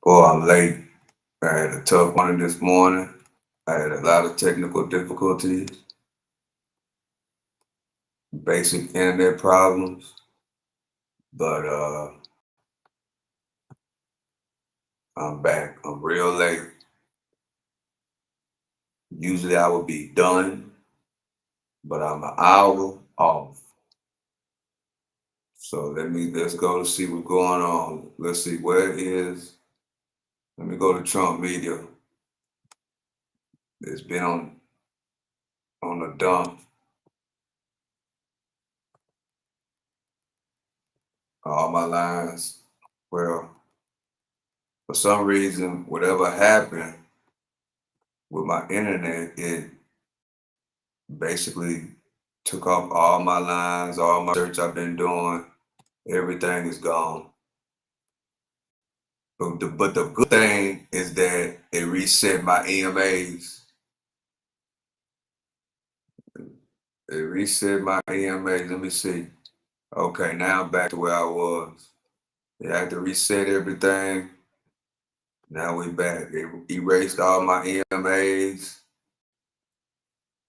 Oh, I'm late. I had a tough morning this morning. I had a lot of technical difficulties, basic internet problems, but I'm back. I'm real late. Usually I would be done, but I'm an hour off. So let's go to see what's going on. Let's see where it is. Let me go to Trump Media. It's been on the dump. All my lines. Well, for some reason, whatever happened with my internet, it basically took off all my lines, all my search I've been doing. Everything is gone. But the good thing is that it reset my EMAs. It reset my EMAs. Let me see. Okay, now I'm back to where I was. They had to reset everything. Now we back. It erased all my EMAs.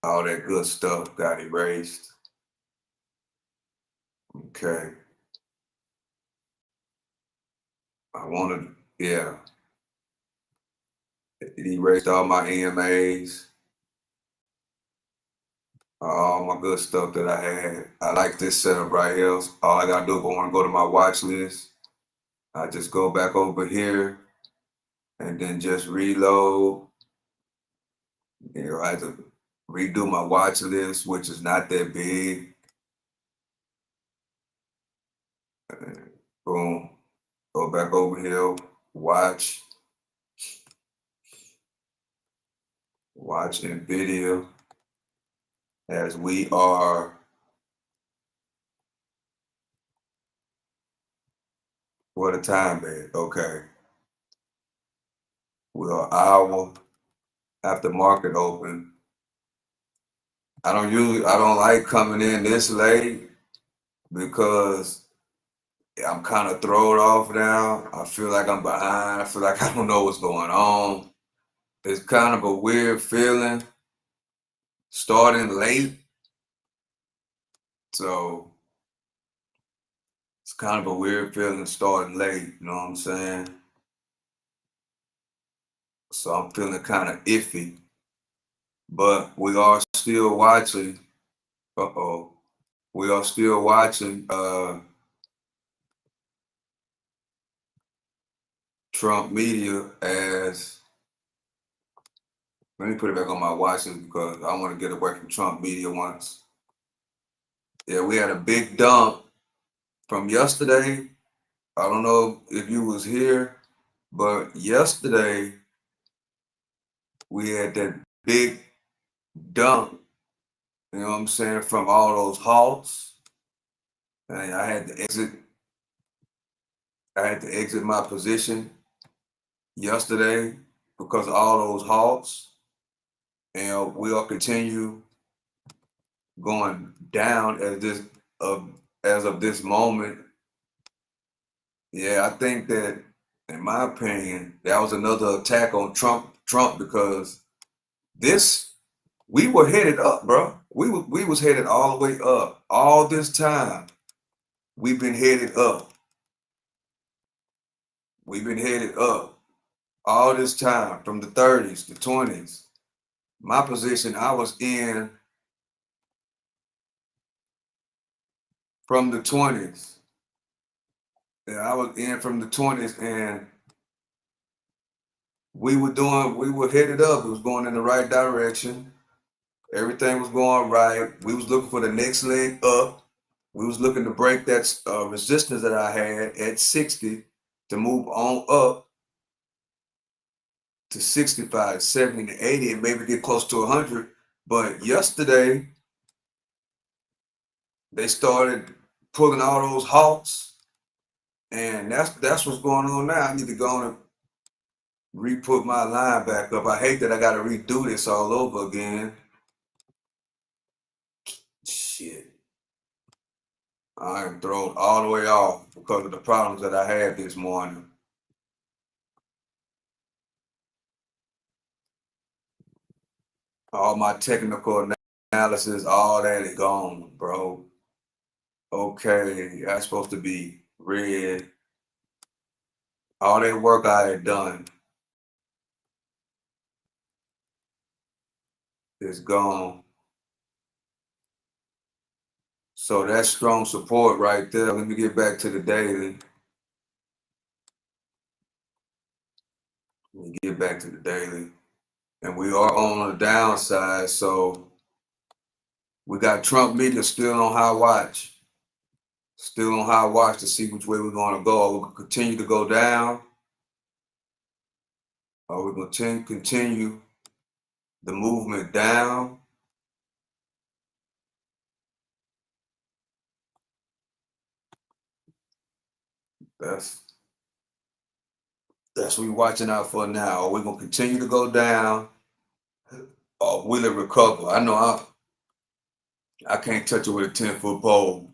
All that good stuff got erased. Okay. I wanted, yeah. It erased all my EMAs. All my good stuff that I had. I like this setup right here. All I gotta do if I want to go to my watch list, I just go back over here and then just reload. I have to redo my watch list, which is not that big. And boom, go back over here, watch NVIDIA as we are. What a time at? Okay, we are an hour after market open. I don't like coming in this late because I'm kind of thrown off now. I feel like I'm behind. I feel like I don't know what's going on. It's kind of a weird feeling starting late. So it's kind of a weird feeling starting late. You know what I'm saying? So I'm feeling kind of iffy. But we are still watching. Uh-oh. We are still watching Trump media as let me put it back on my watch list because I want to get away from Trump media once. Yeah, we had a big dump from yesterday. I don't know if you was here, but yesterday we had that big dump, you know what I'm saying, from all those halts. And I had to exit my position yesterday because of all those halts. And we'll continue going down as of this moment. Yeah, I think that, in my opinion, that was another attack on Trump because this we were headed up, bro. We was headed all the way up. All this time, we've been headed up. We've been headed up all this time from the 30s, the 20s. My position, I was in from the 20s. Yeah, I was in from the 20s, and we were headed up. It was going in the right direction. Everything was going right. We was looking for the next leg up. We was looking to break that resistance that I had at 60 to move on up to 65, 70, to 80, and maybe get close to 100. But yesterday, they started pulling all those halts, and that's what's going on now. I need to go on and re-put my line back up. I hate that I got to redo this all over again. Shit. I am thrown all the way off because of the problems that I had this morning. All my technical analysis, all that is gone, bro. Okay, that's supposed to be red. All that work I had done is gone. So that's strong support right there. Let me get back to the daily. Let me get back to the daily. And we are on the downside, so we got Trump media still on high watch. Still on high watch to see which way we're going to go. Are we going to continue to go down? Are we going to continue the movement down? That's what we're watching out for now. Are we going to continue to go down, or will it recover? I know I can't touch it with a 10-foot pole.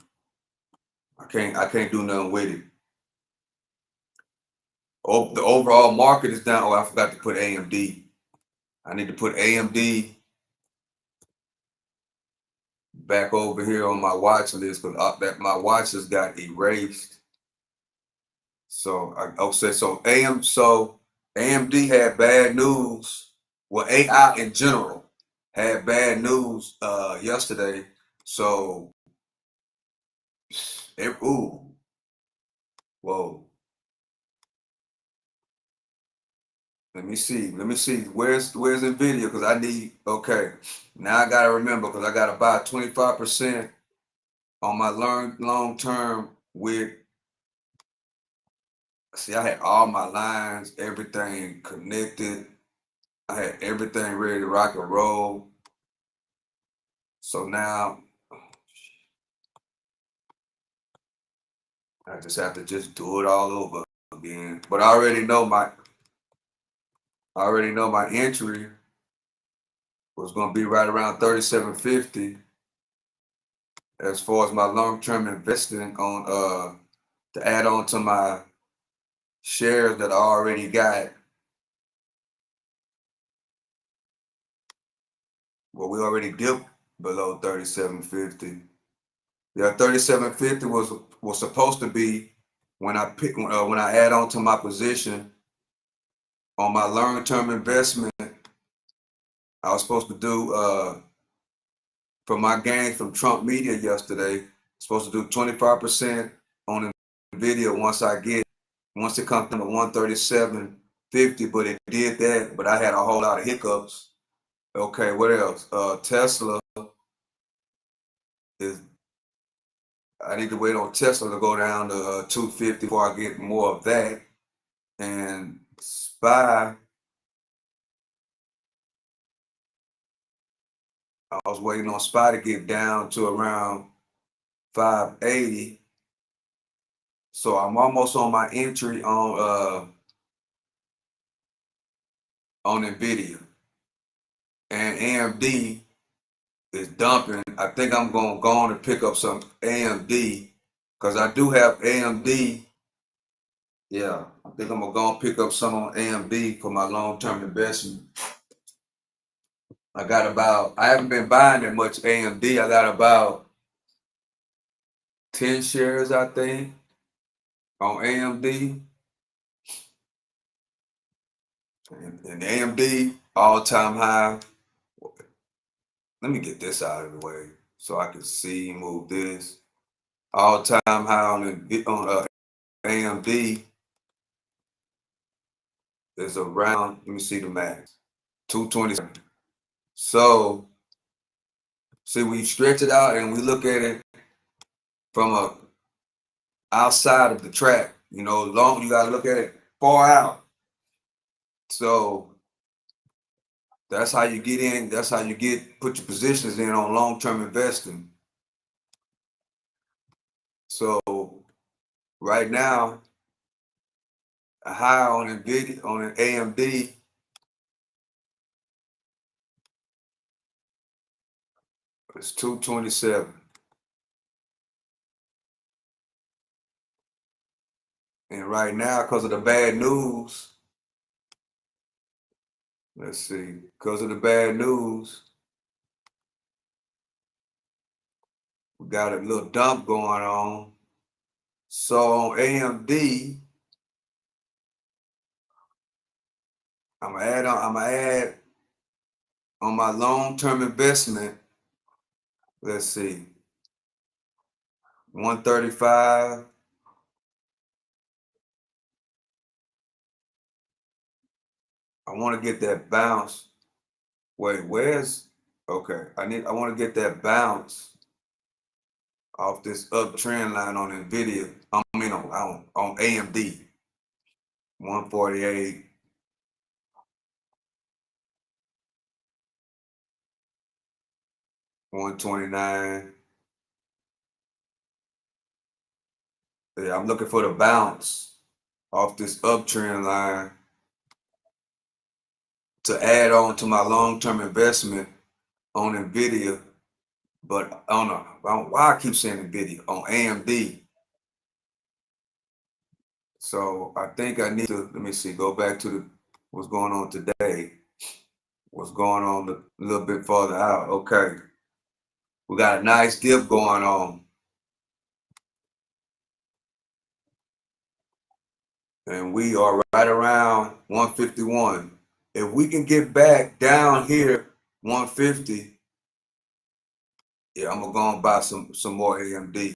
I can't do nothing with it. Oh, the overall market is down. Oh, I forgot to put AMD. I need to put AMD back over here on my watch list because that my watch has got erased. So AMD had bad news. Well, AI in general had bad news yesterday. So whoa. Let me see. Where's Nvidia? Because I need. Okay, now I gotta remember because I gotta buy 25% on my long term with. See, I had all my lines, everything connected. I had everything ready to rock and roll. So now I just have to just do it all over again. But I already know my entry was gonna be right around 37.50 as far as my long-term investing on to add on to my shares that I already got. Well, we already dipped below 37.50. Yeah, 37.50 was supposed to be when I add on to my position on my long-term investment. I was supposed to do from my gains from Trump media yesterday. Supposed to do 25% on Nvidia once it comes down to 137.50, but it did that. But I had a whole lot of hiccups. Okay, what else? Tesla is. I need to wait on Tesla to go down to 250 before I get more of that. And SPY, I was waiting on SPY to get down to around 580. So I'm almost on my entry on Nvidia. And AMD is dumping. I think I'm going to go on and pick up some AMD because I do have AMD. Yeah, I think I'm going to go and pick up some on AMD for my long-term investment. I haven't been buying that much AMD. I got about 10 shares, I think, on AMD. And AMD, all-time high. Let me get this out of the way so I can move this. All-time high on AMD is around, let me see the max, 227. So, see, we stretch it out and we look at it from outside of the track. You got to look at it far out. So, that's how you get in. That's how you put your positions in on long-term investing. So, right now, a high on Nvidia, on an AMD, is 227. And right now, because of the bad news, let's see, because of the bad news, We got a little dump going on. So on AMD, I'm gonna add on my long-term investment. Let's see, 135. I want to get that bounce. Wait, where's okay? I want to get that bounce off this uptrend line on Nvidia. I mean on AMD. 148. 129. Yeah, I'm looking for the bounce off this uptrend line to add on to my long-term investment on Nvidia, but I don't know why I keep saying Nvidia, on AMD. So I think I need to, let me see, go back to what's going on today. What's going on a little bit farther out. Okay. We got a nice dip going on. And we are right around 151. If we can get back down here, 150, yeah, I'm gonna go and buy some more AMD.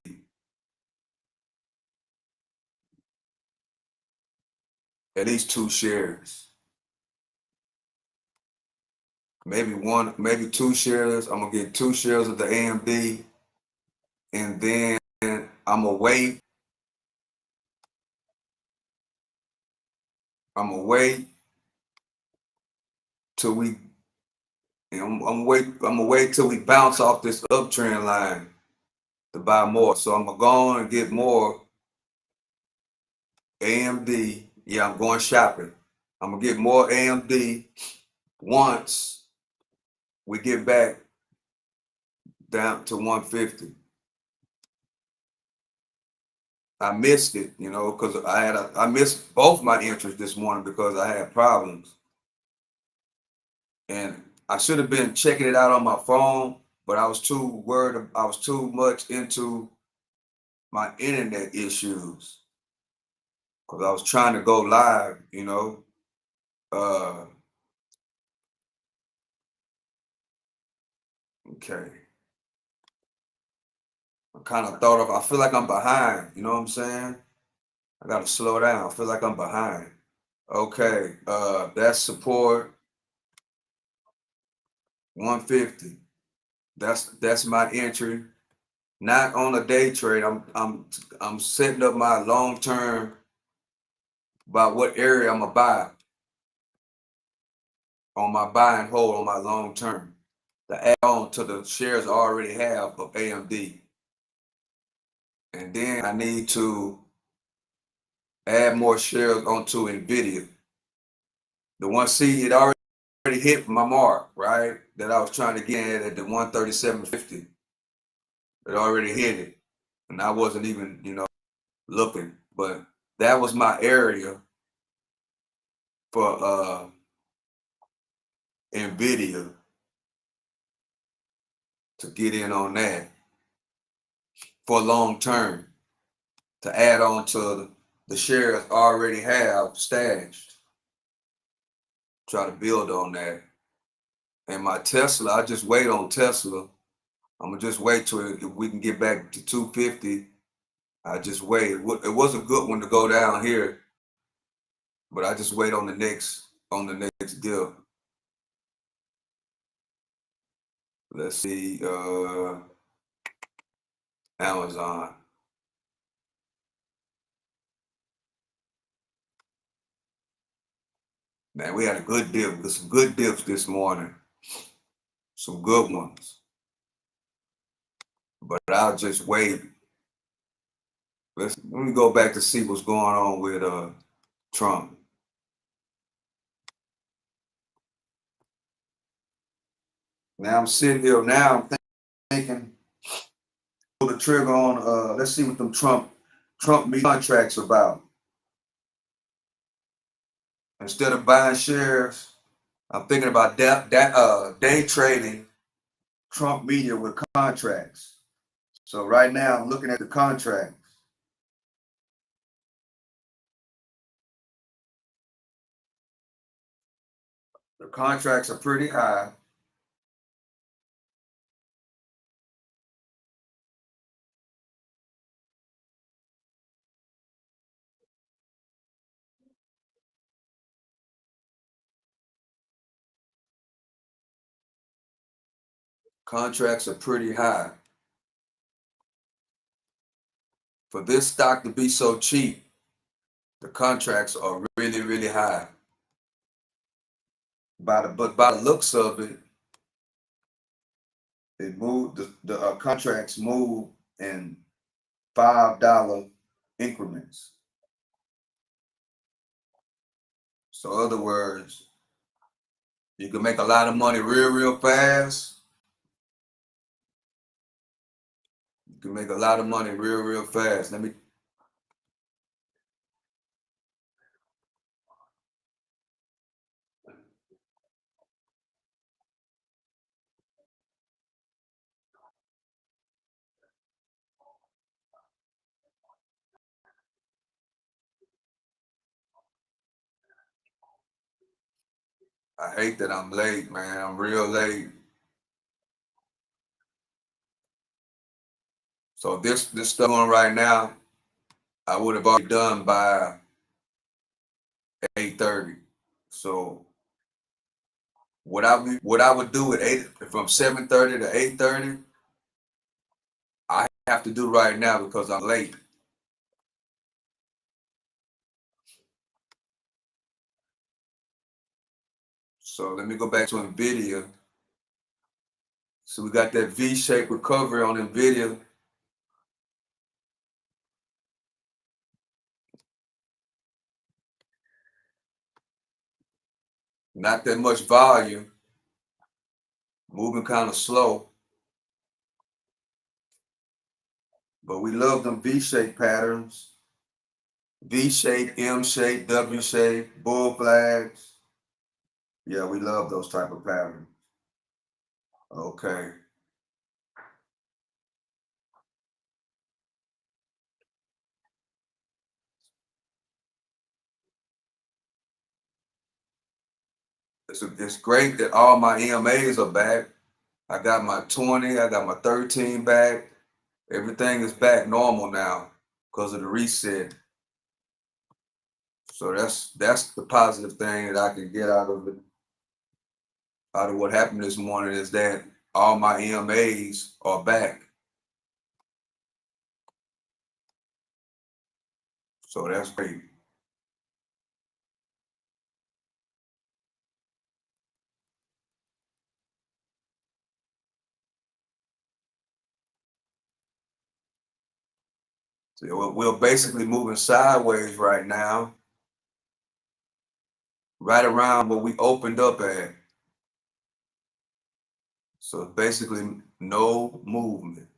At least 2 shares. Maybe 1, maybe 2 shares. I'm gonna get 2 shares of the AMD, and then I'm gonna wait. I'm gonna wait till we. I'm gonna wait till we bounce off this uptrend line to buy more. So I'm gonna go on and get more AMD. Yeah, I'm going shopping. I'm gonna get more AMD once we get back down to 150. I missed it, because I missed both my entries this morning because I had problems. And I should have been checking it out on my phone, but I was too worried. I was too much into my internet issues because I was trying to go live. Okay. I feel like I'm behind. You know what I'm saying? I got to slow down. I feel like I'm behind. Okay. That's support 150. That's my entry. Not on a day trade. I'm setting up my long term about what area I'm gonna buy on my buy and hold on my long term to add on to the shares I already have of AMD. And then I need to add more shares onto Nvidia. The one C it already hit my mark, right? That I was trying to get at the 137.50. It already hit it. And I wasn't even, looking. But that was my area for Nvidia to get in on that for long term to add on to the shares I already have stashed. Try to build on that. And my Tesla, I just wait on Tesla. I'm gonna just wait till if we can get back to 250. I just wait. It was a good one to go down here, but I just wait on the next dip. Let's see, Amazon. Man, we had a good dip. Some good dips this morning. Some good ones. But I'll just wait. Let me go back to see what's going on with Trump. Now I'm sitting here now. I'm thinking, pull the trigger on. Let's see what them Trump contracts about. Instead of buying shares, I'm thinking about day trading Trump media with contracts. So right now I'm looking at the contracts. The contracts are pretty high. Contracts are pretty high. For this stock to be so cheap, the contracts are really, really high. But by the looks of it, it moved. The contracts move in $5 increments. So, in other words, you can make a lot of money real, real fast. You can make a lot of money real, real fast. I hate that I'm late, man. I'm real late. So this stuff on right now, I would have already done by 8:30. So what I would do at 8 from 7:30 to 8:30, I have to do right now because I'm late. So let me go back to NVIDIA. So we got that V-shaped recovery on NVIDIA. Not that much volume, moving kind of slow. But we love them V-shaped patterns. V-shape, M-shape, W-shape, bull flags. Yeah, we love those type of patterns. Okay. It's great that all my EMAs are back. I got my 20, I got my 13 back. Everything is back normal now because of the reset. So that's the positive thing that I can get out of it. Out of what happened this morning is that all my EMAs are back. So that's great. So we're basically moving sideways right now, right around where we opened up at. So basically no movement.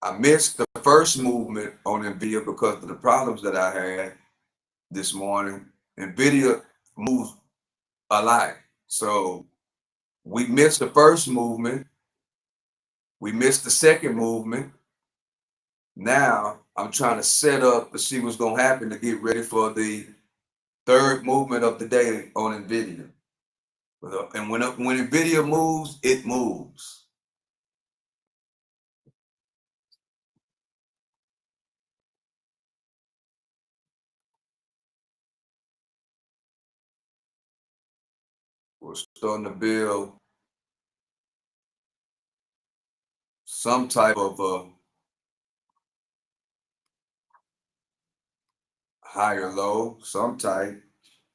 I missed the first movement on NVIDIA because of the problems that I had this morning. NVIDIA moves a lot. So we missed the first movement. We missed the second movement. Now I'm trying to set up to see what's going to happen to get ready for the third movement of the day on NVIDIA. And when NVIDIA moves, it moves. We're starting to build some type of higher low, some type.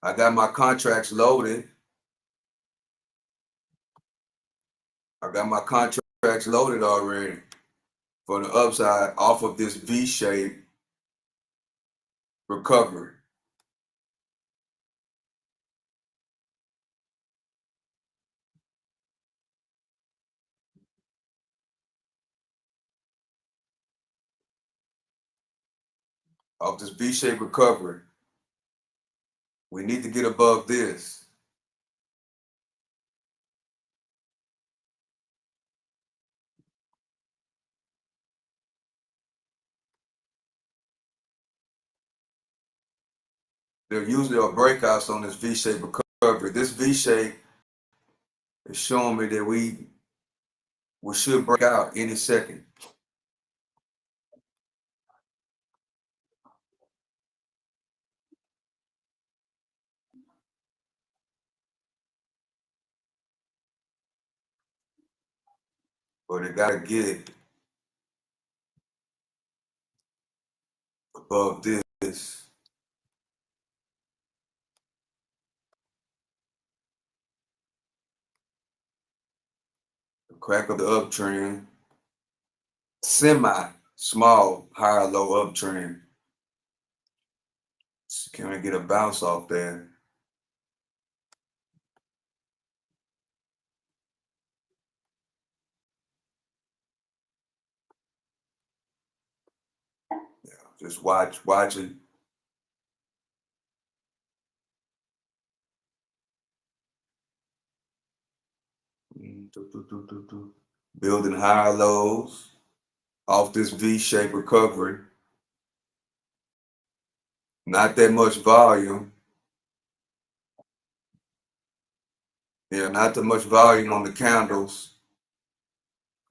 I got my contracts loaded. I got my contracts loaded already for the upside off of this V-shape recovery. Off this V-shaped recovery. We need to get above this. There usually are breakouts on this V-shaped recovery. This V-shape is showing me that we should break out any second. But it gotta get above this. The crack of the uptrend. Semi-small, higher, low uptrend. Can we get a bounce off there? Yeah, just watching. Building higher lows off this V-shaped recovery. Not that much volume. Yeah, not that much volume on the candles.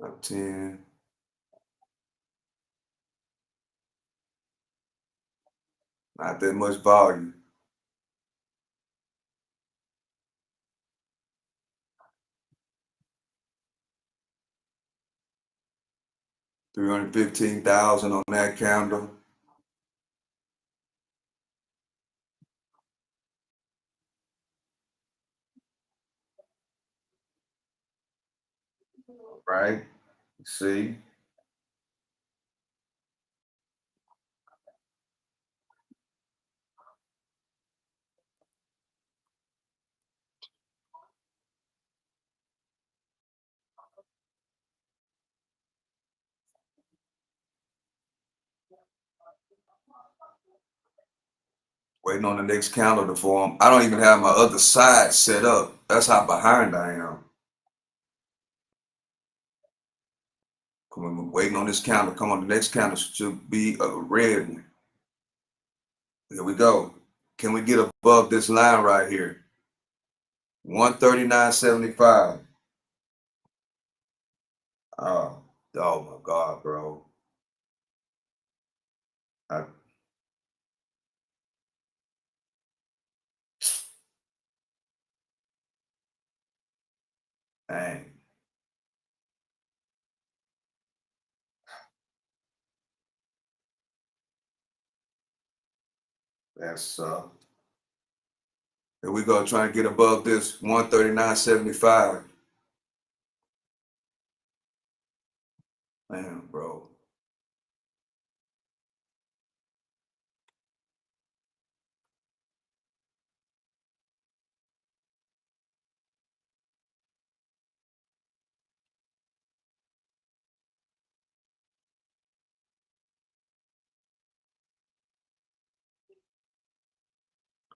Up 10. Not that much volume. $315,000 on that candle. Right? See? Waiting on the next candle to form. I don't even have my other side set up. That's how behind I am. Waiting on this candle. Come on, the next candle should be a red one. Here we go. Can we get above this line right here? 139.75. Oh my God, bro. Dang. That's here we go, trying to get above this 139.75. Man, bro.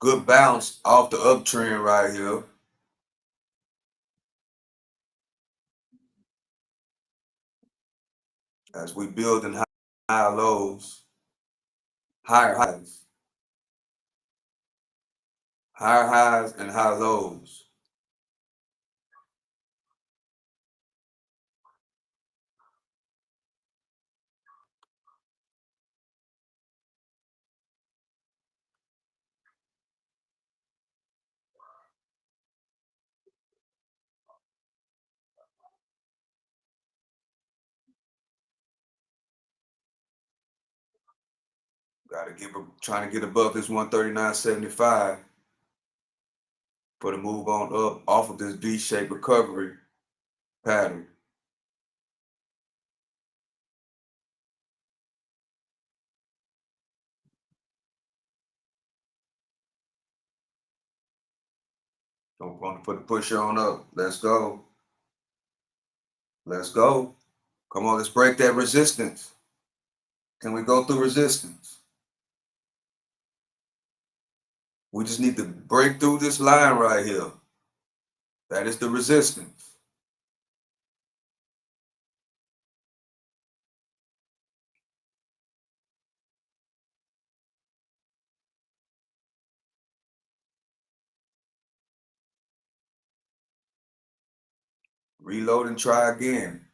Good bounce off the uptrend right here. As we build in high lows, higher highs, higher highs and high lows. Trying to get above this 139.75 for the move on up off of this V-shaped recovery pattern. Don't want to put the pusher on up. Let's go. Let's go. Come on, let's break that resistance. Can we go through resistance? We just need to break through this line right here. That is the resistance. Reload and try again.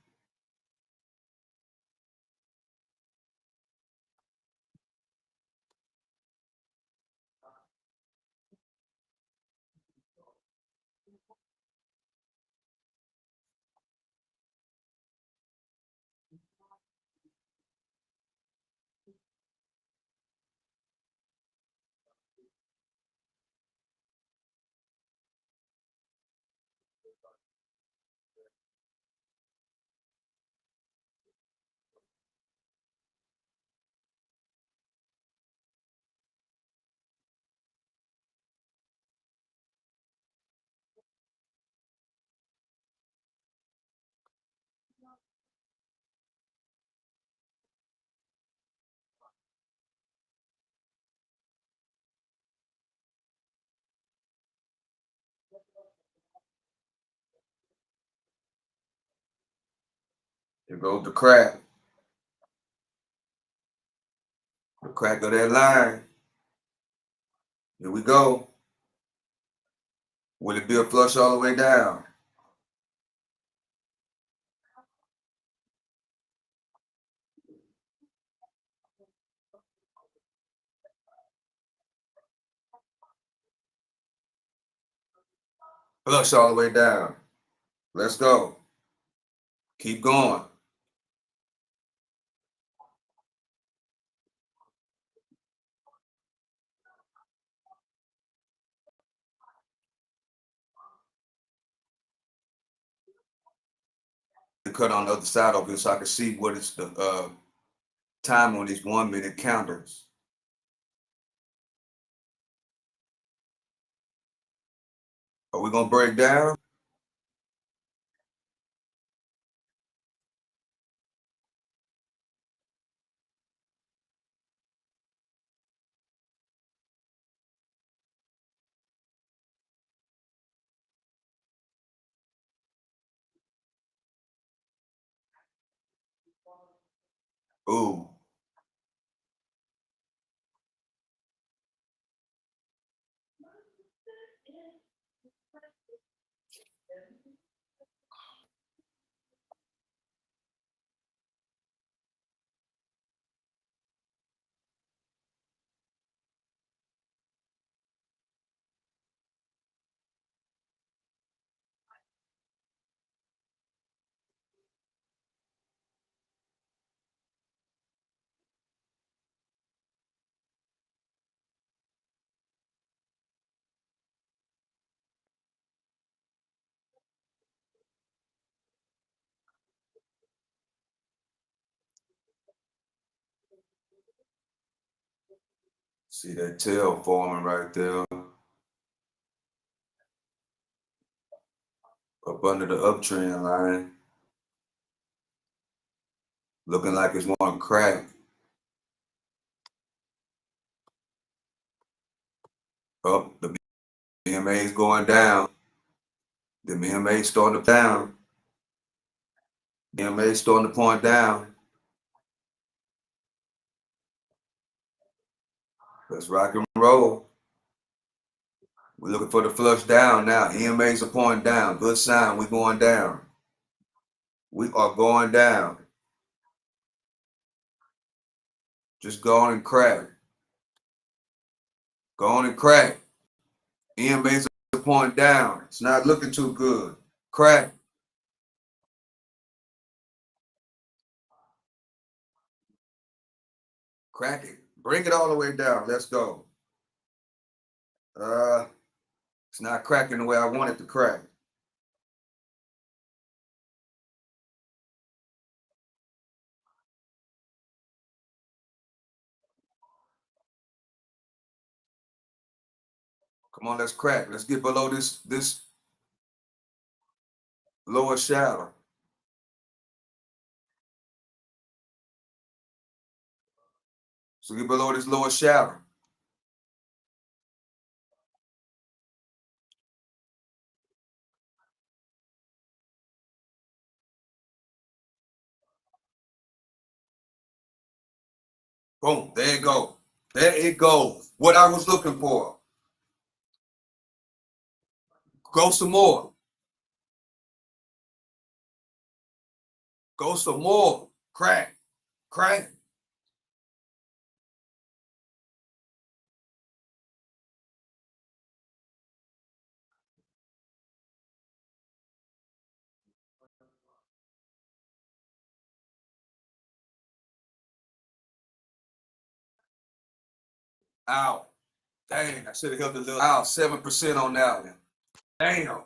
Here goes the crack. The crack of that line. Here we go. Will it be a flush all the way down? Flush all the way down. Let's go. Keep going. Cut on the other side of it so I can see what is the time on these 1 minute counters. Are we gonna break down? Ooh. See that tail forming right there up under the uptrend line. Looking like it's one crack. Up, the BMA is going down. The BMA starting to down. BMA starting to point down. Let's rock and roll. We're looking for the flush down now. EMA's are pointing down. Good sign. We're going down. We are going down. Just go on and crack. Go on and crack. EMA's are pointing down. It's not looking too good. Crack. Crack it. Bring it all the way down. Let's go. It's not cracking the way I want it to crack. Come on, let's crack. Let's get below this lower shadow. So get below this lower shadow. Boom, there it goes. There it goes. What I was looking for. Go some more. Go some more. Crack. Crack. Out. Dang, I should have helped a little out. 7% on that one. Damn.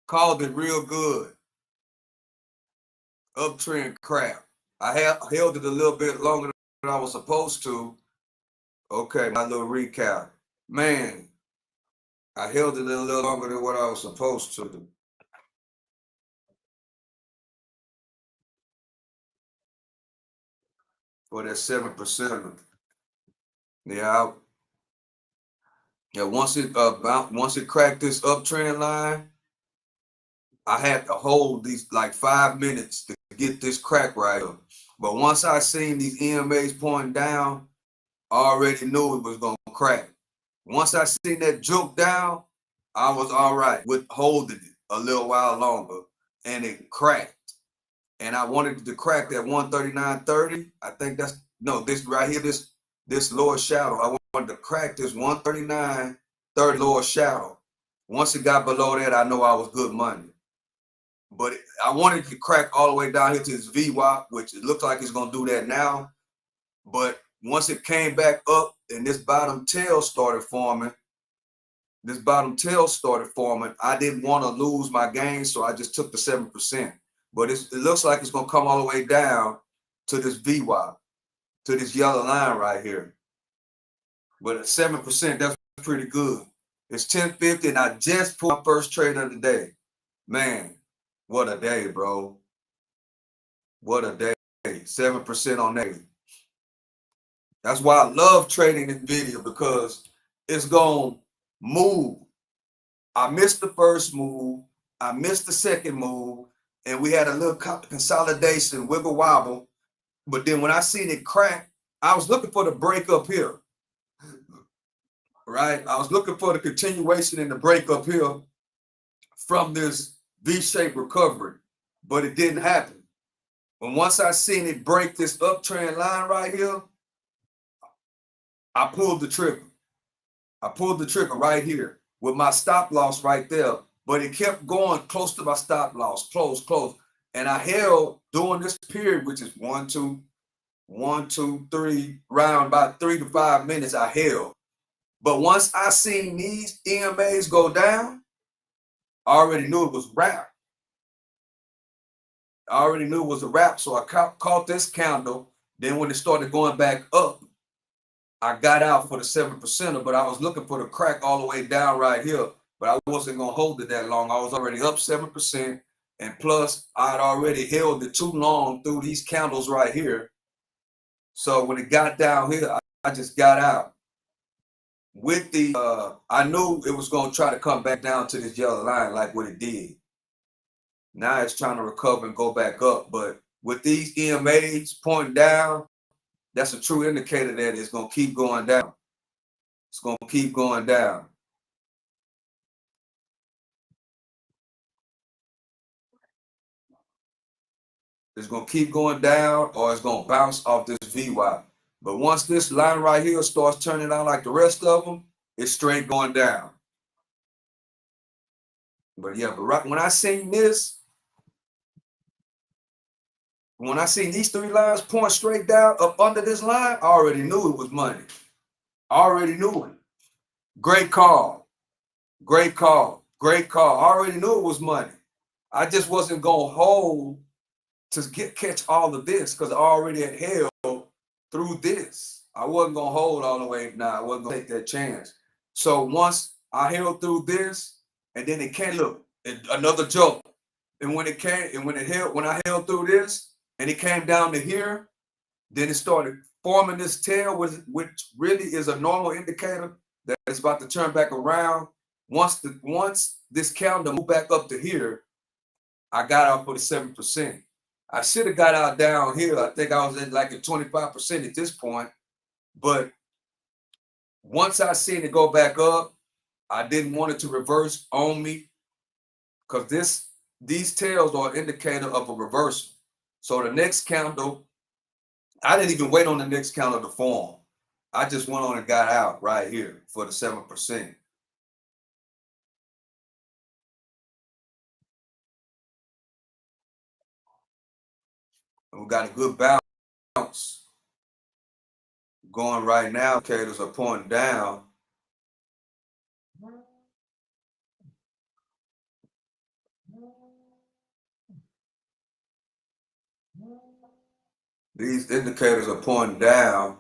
Called it real good. Uptrend crap. I held it a little bit longer than I was supposed to. Okay, my little recap. Man, I held it a little longer than what I was supposed to. For that 7%. Yeah, once it cracked this uptrend line, I had to hold these like 5 minutes to get this crack right up. But once I seen these EMAs pointing down, I already knew it was gonna crack. Once I seen that juke down, I was all right with holding it a little while longer, and it cracked. And I wanted it to crack that 139.30. I think that's this right here, this lower shadow. I wanted to crack this 139.30 lower shadow. Once it got below that, I know I was good money. But I wanted to crack all the way down here to this VWAP, which it looks like it's gonna do that now. But once it came back up and this bottom tail started forming, I didn't want to lose my gain, so I just took the 7%. But it looks like it's gonna come all the way down to this VWAP, to this yellow line right here. But at 7%, that's pretty good. It's 10.50, and I just pulled my first trade of the day. Man, what a day, bro. What a day. 7% on that. That's why I love trading this video, because it's gonna move. I missed the first move, I missed the second move, and we had a little consolidation, wiggle wobble. But then when I seen it crack, I was looking for the break up here, right? I was looking for the continuation and the break up here from this V-shaped recovery, but it didn't happen. And once I seen it break this uptrend line right here, I pulled the trigger. I pulled the trigger right here with my stop loss right there, but it kept going close to my stop loss, close. And I held during this period, which is 1, 2, 3, round about 3 to 5 minutes, I held. But once I seen these EMAs go down, I already knew it was wrap. So I caught this candle. Then when it started going back up, I got out for the 7%, but I was looking for the crack all the way down right here. But I wasn't gonna hold it that long. I was already up 7%, and plus I'd already held it too long through these candles right here. So when it got down here, I just got out. With the I knew it was gonna try to come back down to this yellow line like what it did. Now it's trying to recover and go back up. But with these EMAs pointing down, that's a true indicator that it's gonna keep going down. It's gonna keep going down. It's gonna keep going down, or it's gonna bounce off this VWAP. But once this line right here starts turning out like the rest of them, it's straight going down. But yeah, but right when I seen this, when I seen these 3 lines point straight down up under this line, I already knew it was money. I already knew it. Great call. I already knew it was money. I just wasn't gonna hold to catch all of this, because I already had held through this. I wasn't gonna hold all the way. I wasn't gonna take that chance. So once I held through this, and then it came, look, another joke. And when I held through this, and it came down to here, then it started forming this tail, which really is a normal indicator that it's about to turn back around. Once this candle moved back up to here, I got out for the 7%. I should have got out down here. I think I was at like a 25% at this point, But once I seen it go back up, I didn't want it to reverse on me because these tails are an indicator of a reversal. So the next candle, I didn't even wait on the next candle to form. I just went on and got out right here for the 7%. And we got a good bounce going right now. Indicators are pointing down. These indicators are pointing down.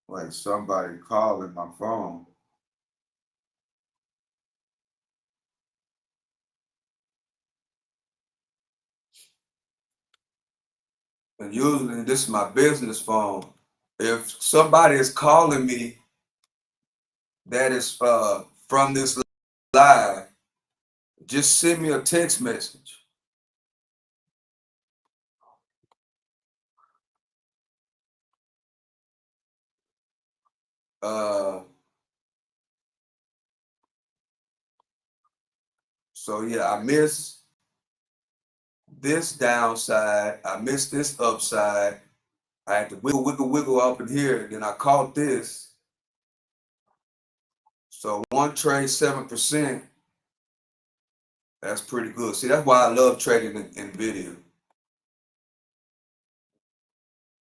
Like somebody calling my phone. And usually this is my business phone. If somebody is calling me that is from this live, just send me a text message. So yeah, I missed this downside. I missed this upside. I had to wiggle up in here. And then I caught this. So one trade 7%. That's pretty good. See, that's why I love trading in video.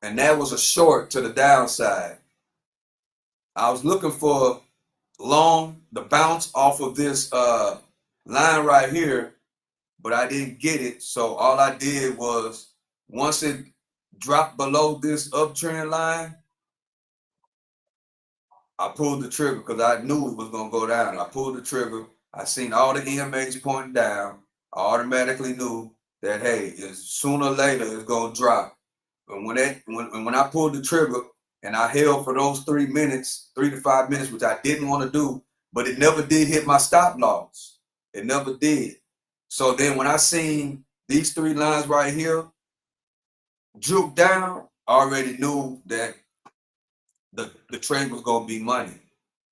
And that was a short to the downside. I was looking for long, the bounce off of this line right here, but I didn't get it. So all I did was, once it dropped below this uptrend line, I pulled the trigger because I knew it was going to go down. I pulled the trigger. I seen all the EMAs pointing down. I automatically knew that, hey, sooner or later it's going to drop. And when I pulled the trigger and I held for those 3 minutes, 3 to 5 minutes, which I didn't want to do, but it never did hit my stop loss. It never did. So then when I seen these three lines right here juke down, I already knew that the trade was going to be money.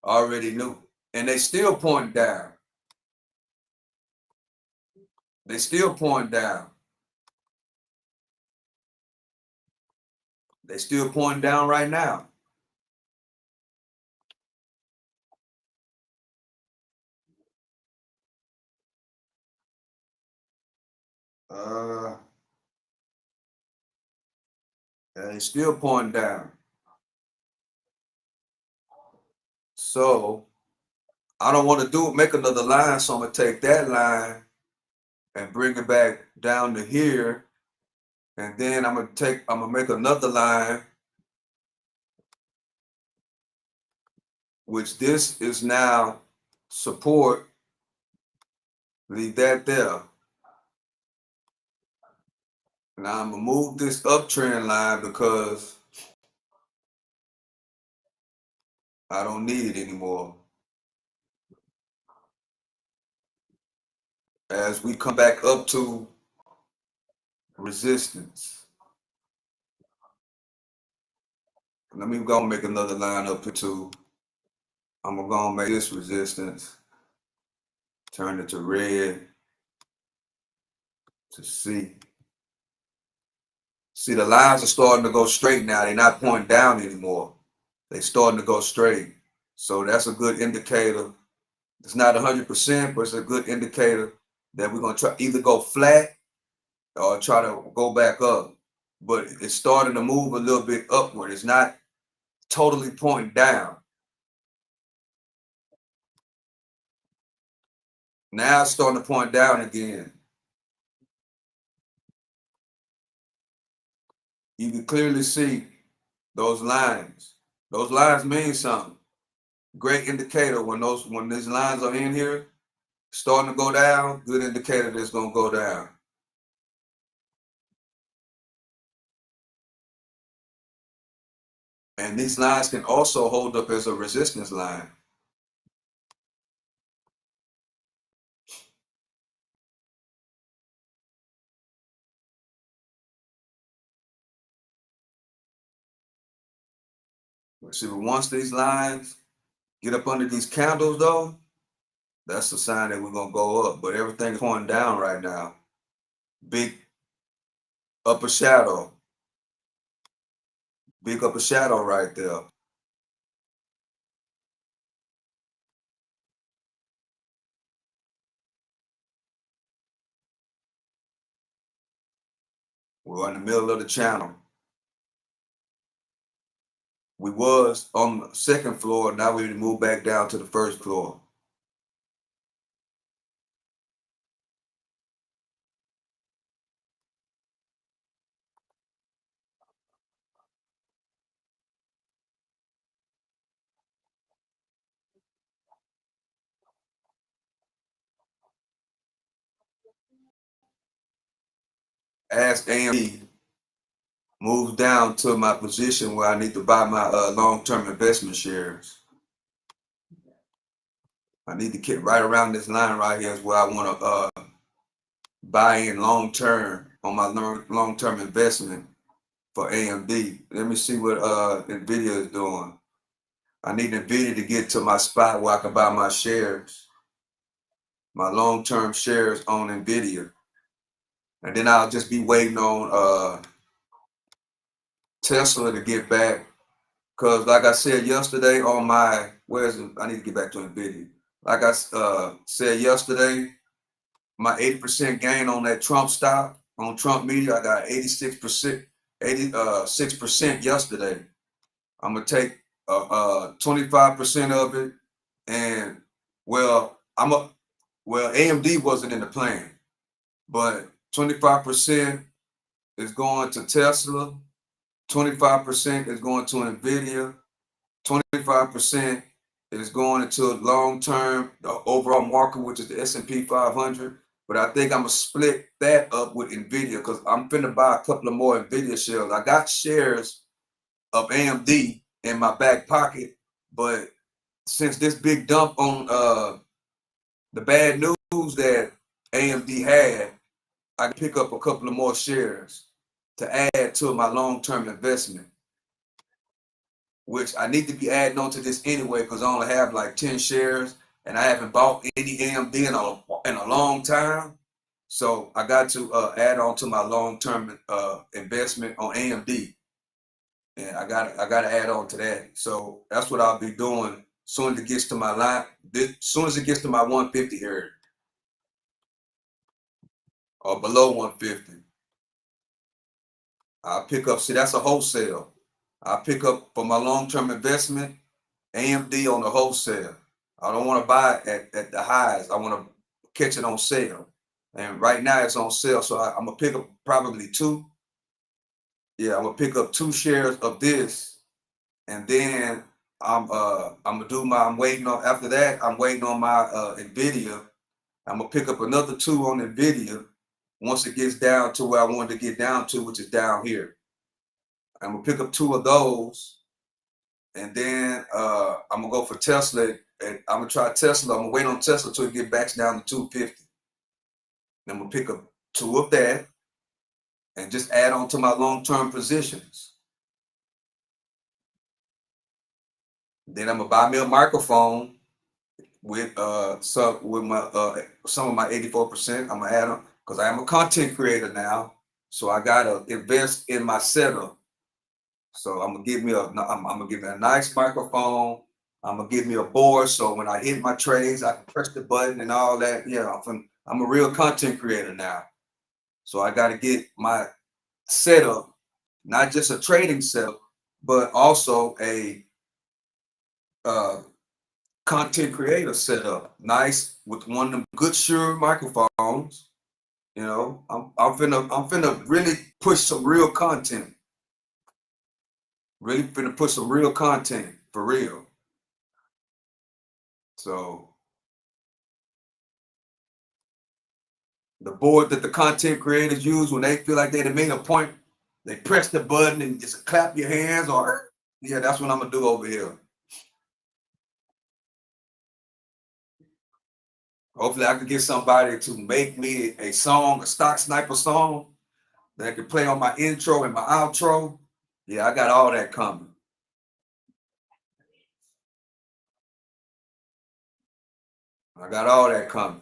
I already knew. And they still pointing down. They still pointing down. They still pointing down right now. And they still pointing down. So I don't want to make another line, so I'm gonna take that line and bring it back down to here, and then I'm gonna make another line, which this is now support. Leave that there. Now I'm gonna move this uptrend line because I don't need it anymore. As we come back up to resistance. Let me go and make another line up here too. I'm gonna go and make this resistance. Turn it to red to C. See, the lines are starting to go straight now. They're not pointing down anymore. They're starting to go straight. So that's a good indicator. It's not 100%, but it's a good indicator that we're going to try either go flat or try to go back up. But it's starting to move a little bit upward. It's not totally pointing down. Now it's starting to point down again. You can clearly see those lines. Those lines mean something. Great indicator when these lines are in here, starting to go down, good indicator that it's going to go down. And these lines can also hold up as a resistance line. See, but once these lines get up under these candles, though, that's a sign that we're gonna go up. But everything's pointing down right now. Big upper shadow, big upper shadow right there. We're in the middle of the channel. We was on the second floor. Now we moved back down to the first floor. As AMD moves down to my position where I need to buy my long-term investment shares, I need to get right around this line right here is where I want to buy in long-term on my long-term investment for AMD. Let me see what NVIDIA is doing. I need NVIDIA to get to my spot where I can buy my shares, my long-term shares on NVIDIA. And then I'll just be waiting on Tesla to get back. Because like I said yesterday on my, I need to get back to NVIDIA. Like I said yesterday, my 80% gain on that Trump stock, on Trump media, I got 86% yesterday. I'm gonna take 25% of it, and AMD wasn't in the plan, but 25% is going to Tesla, 25% is going to NVIDIA, 25% is going into long-term, the overall market, which is the S&P 500. But I think I'm gonna split that up with NVIDIA because I'm finna buy a couple of more NVIDIA shares. I got shares of AMD in my back pocket, but since this big dump on the bad news that AMD had, I can pick up a couple of more shares to add to my long-term investment, which I need to be adding on to this anyway because I only have like 10 shares and I haven't bought any AMD in a long time. So I got to add on to my long-term investment on AMD. And I got to add on to that. So that's what I'll be doing soon as it gets to my line. Soon as it gets to my 150 area or below 150, I'll pick up. See, that's a wholesale. I'll pick up for my long-term investment AMD on the wholesale. I don't want to buy it at the highs. I want to catch it on sale. And right now it's on sale. So I'm going to pick up probably two. Yeah, I'm going to pick up 2 shares of this. And then I'm waiting on, after that, I'm waiting on my NVIDIA. I'm going to pick up another 2 on NVIDIA once it gets down to where I wanted to get down to, which is down here. I'm going to pick up 2 of those. And then I'm gonna go for Tesla, and I'm gonna try Tesla. I'm gonna wait on Tesla till it get back down to 250. And I'm gonna pick up 2 of that and just add on to my long-term positions. Then I'm gonna buy me a microphone with some of my 84%. I'm gonna add on because I am a content creator now, so I gotta invest in my setup. So I'm gonna give me a nice microphone. I'm gonna give me a board so when I hit my trades, I can press the button and all that. Yeah, I'm a real content creator now. So I got to get my setup, not just a trading setup, but also a content creator setup. Nice with one of them good Shure microphones. You know, I'm finna really push some real content. Really finna put some real content for real. So the board that the content creators use when they feel like they made a point, they press the button and just clap your hands or yeah, that's what I'm gonna do over here. Hopefully I can get somebody to make me a song, a stock sniper song that I can play on my intro and my outro. Yeah, I got all that coming. I got all that coming.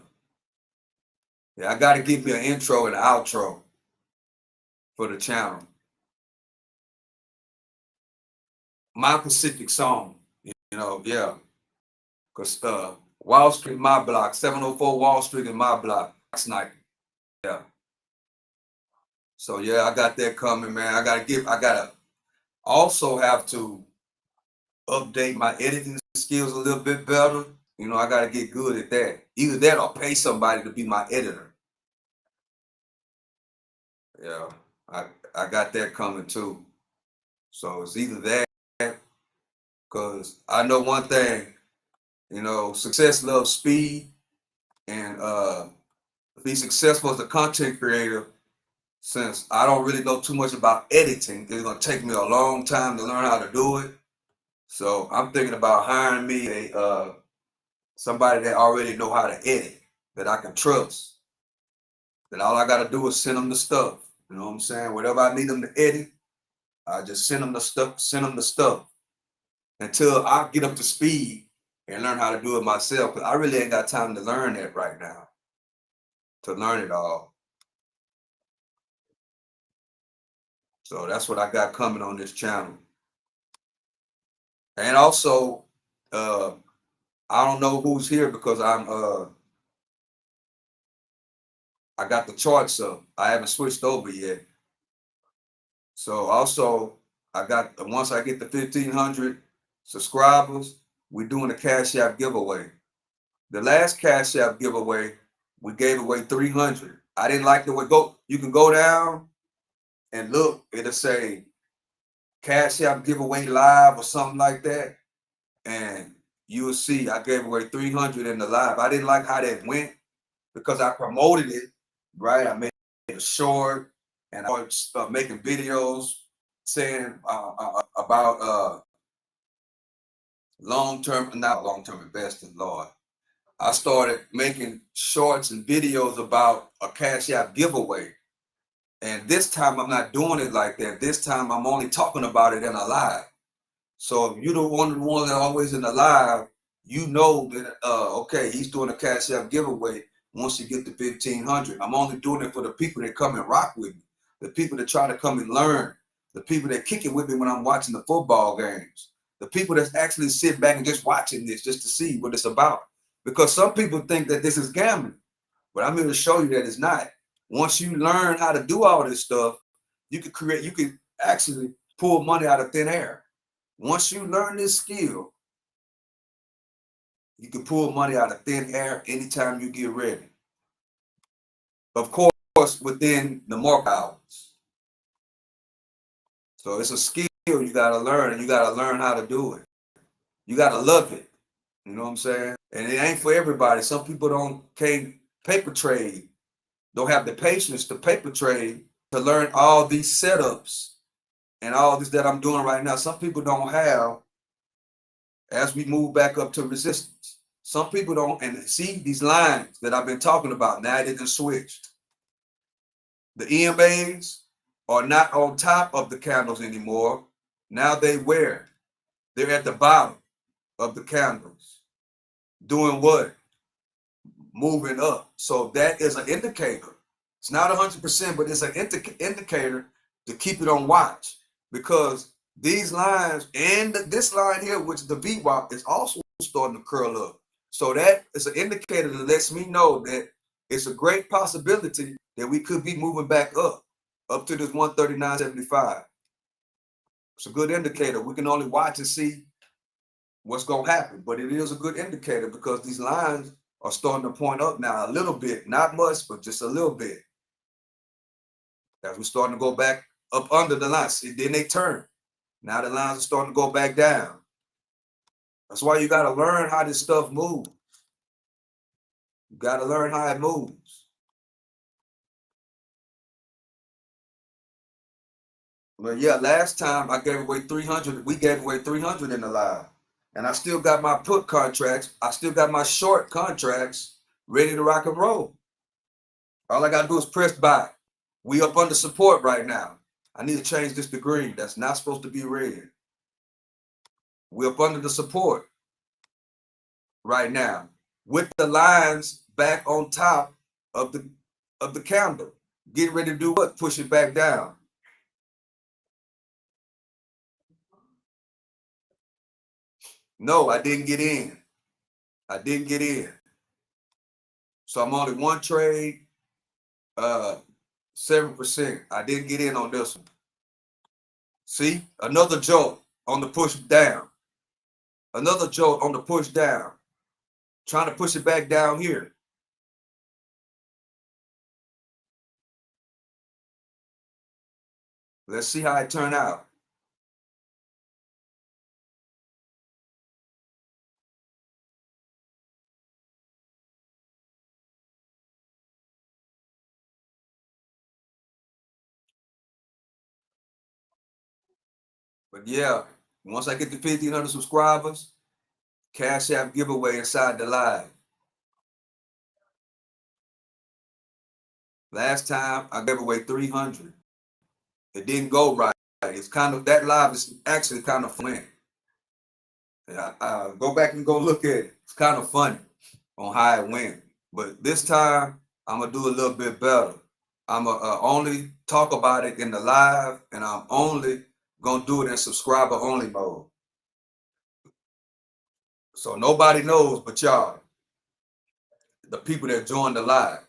Yeah, I got to give me an intro and outro for the channel. My Pacific song, yeah. Because Wall Street, my block, 704 Wall Street in my block, sniper. Yeah. So yeah, I got that coming, man. I gotta also have to update my editing skills a little bit better. I gotta get good at that. Either that or pay somebody to be my editor. Yeah. I got that coming too. So it's either that, because I know one thing, success loves speed, and to be successful as a content creator, since I don't really know too much about editing, it's gonna take me a long time to learn how to do it. So I'm thinking about hiring me somebody that already know how to edit, that I can trust. That all I gotta do is send them the stuff. You know what I'm saying? Whatever I need them to edit, I just send them the stuff until I get up to speed and learn how to do it myself. Because I really ain't got time to learn that right now, to learn it all. So that's what I got coming on this channel. And also, I don't know who's here because I got the charts up. I haven't switched over yet. So also, once I get the 1,500 subscribers, we're doing a Cash App giveaway. The last Cash App giveaway, we gave away 300. I didn't like the way you can go down and look, it'll say Cash App giveaway live or something like that. And you will see I gave away 300 in the live. I didn't like how that went because I promoted it, right? I made a short and I was making videos saying about not long-term investing, Lord. I started making shorts and videos about a Cash App giveaway. And this time I'm not doing it like that. This time I'm only talking about it in a live. So if you're the one that always in the live, you know that okay, he's doing a Cash App giveaway once you get to 1,500. I'm only doing it for the people that come and rock with me, the people that try to come and learn, the people that kick it with me when I'm watching the football games, the people that's actually sitting back and just watching this just to see what it's about. Because some people think that this is gambling, but I'm here to show you that it's not. Once you learn how to do all this stuff, you can actually pull money out of thin air. Once you learn this skill, you can pull money out of thin air anytime you get ready. Of course, within the market hours. So it's a skill you got to learn, and you got to learn how to do it. You got to love it. You know what I'm saying? And it ain't for everybody. Some people can't paper trade, don't have the patience to paper trade to learn all these setups and all this that I'm doing right now. Some people don't have as we move back up to resistance. Some people don't, and see these lines that I've been talking about, now they can switch. The EMAs are not on top of the candles anymore. Now they're at the bottom of the candles. Doing what? Moving up. So that is an indicator. It's not 100%, but it's an indicator to keep it on watch, because these lines and this line here, which is the VWAP, is also starting to curl up. So that is an indicator that lets me know that it's a great possibility that we could be moving back up to this 139.75. It's a good indicator. We can only watch and see what's going to happen, but it is a good indicator because these lines are starting to point up now a little bit, not much, but just a little bit. As we're starting to go back up under the lines, then they turn. Now the lines are starting to go back down. That's why you got to learn how this stuff moves. You got to learn how it moves. But yeah, last time I gave away 300. We gave away 300 in the live. And I still got my put contracts. I still got my short contracts ready to rock and roll. All I got to do is press buy. We up under support right now. I need to change this to green. That's not supposed to be red. We up under the support right now. with the lines back on top of the candle. Get ready to do what? Push it back down. No, I didn't get in. I didn't get in. So I'm only one trade, 7%. I didn't get in on this one. See, another jolt on the push down. Another jolt on the push down. Trying to push it back down here. Let's see how it turn out. But yeah, once I get to 1,500 subscribers, Cash App giveaway inside the live. Last time I gave away 300. It didn't go right. It's kind of, that live is actually kind of funny. Go back and go look at it. It's kind of funny on how it went. But this time I'm gonna do a little bit better. I'm gonna only talk about it in the live, and I'm only gonna do it in subscriber only mode. So nobody knows but y'all, the people that joined the live.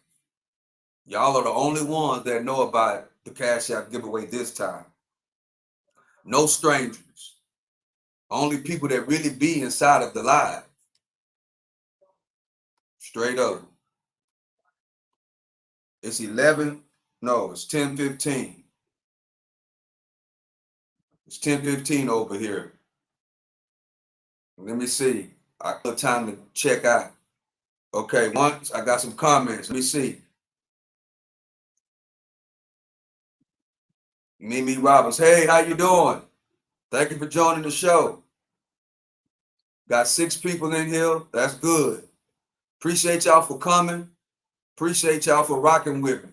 Y'all are the only ones that know about the Cash App giveaway this time. No strangers. Only people that really be inside of the live. Straight up. It's 11. No, it's 10:15. It's 10:15 over here. Let me see. I got time to check out. Okay, once I got some comments. Let me see. Mimi Roberts. Hey, how you doing? Thank you for joining the show. Got 6 people in here. That's good. Appreciate y'all for coming. Appreciate y'all for rocking with me.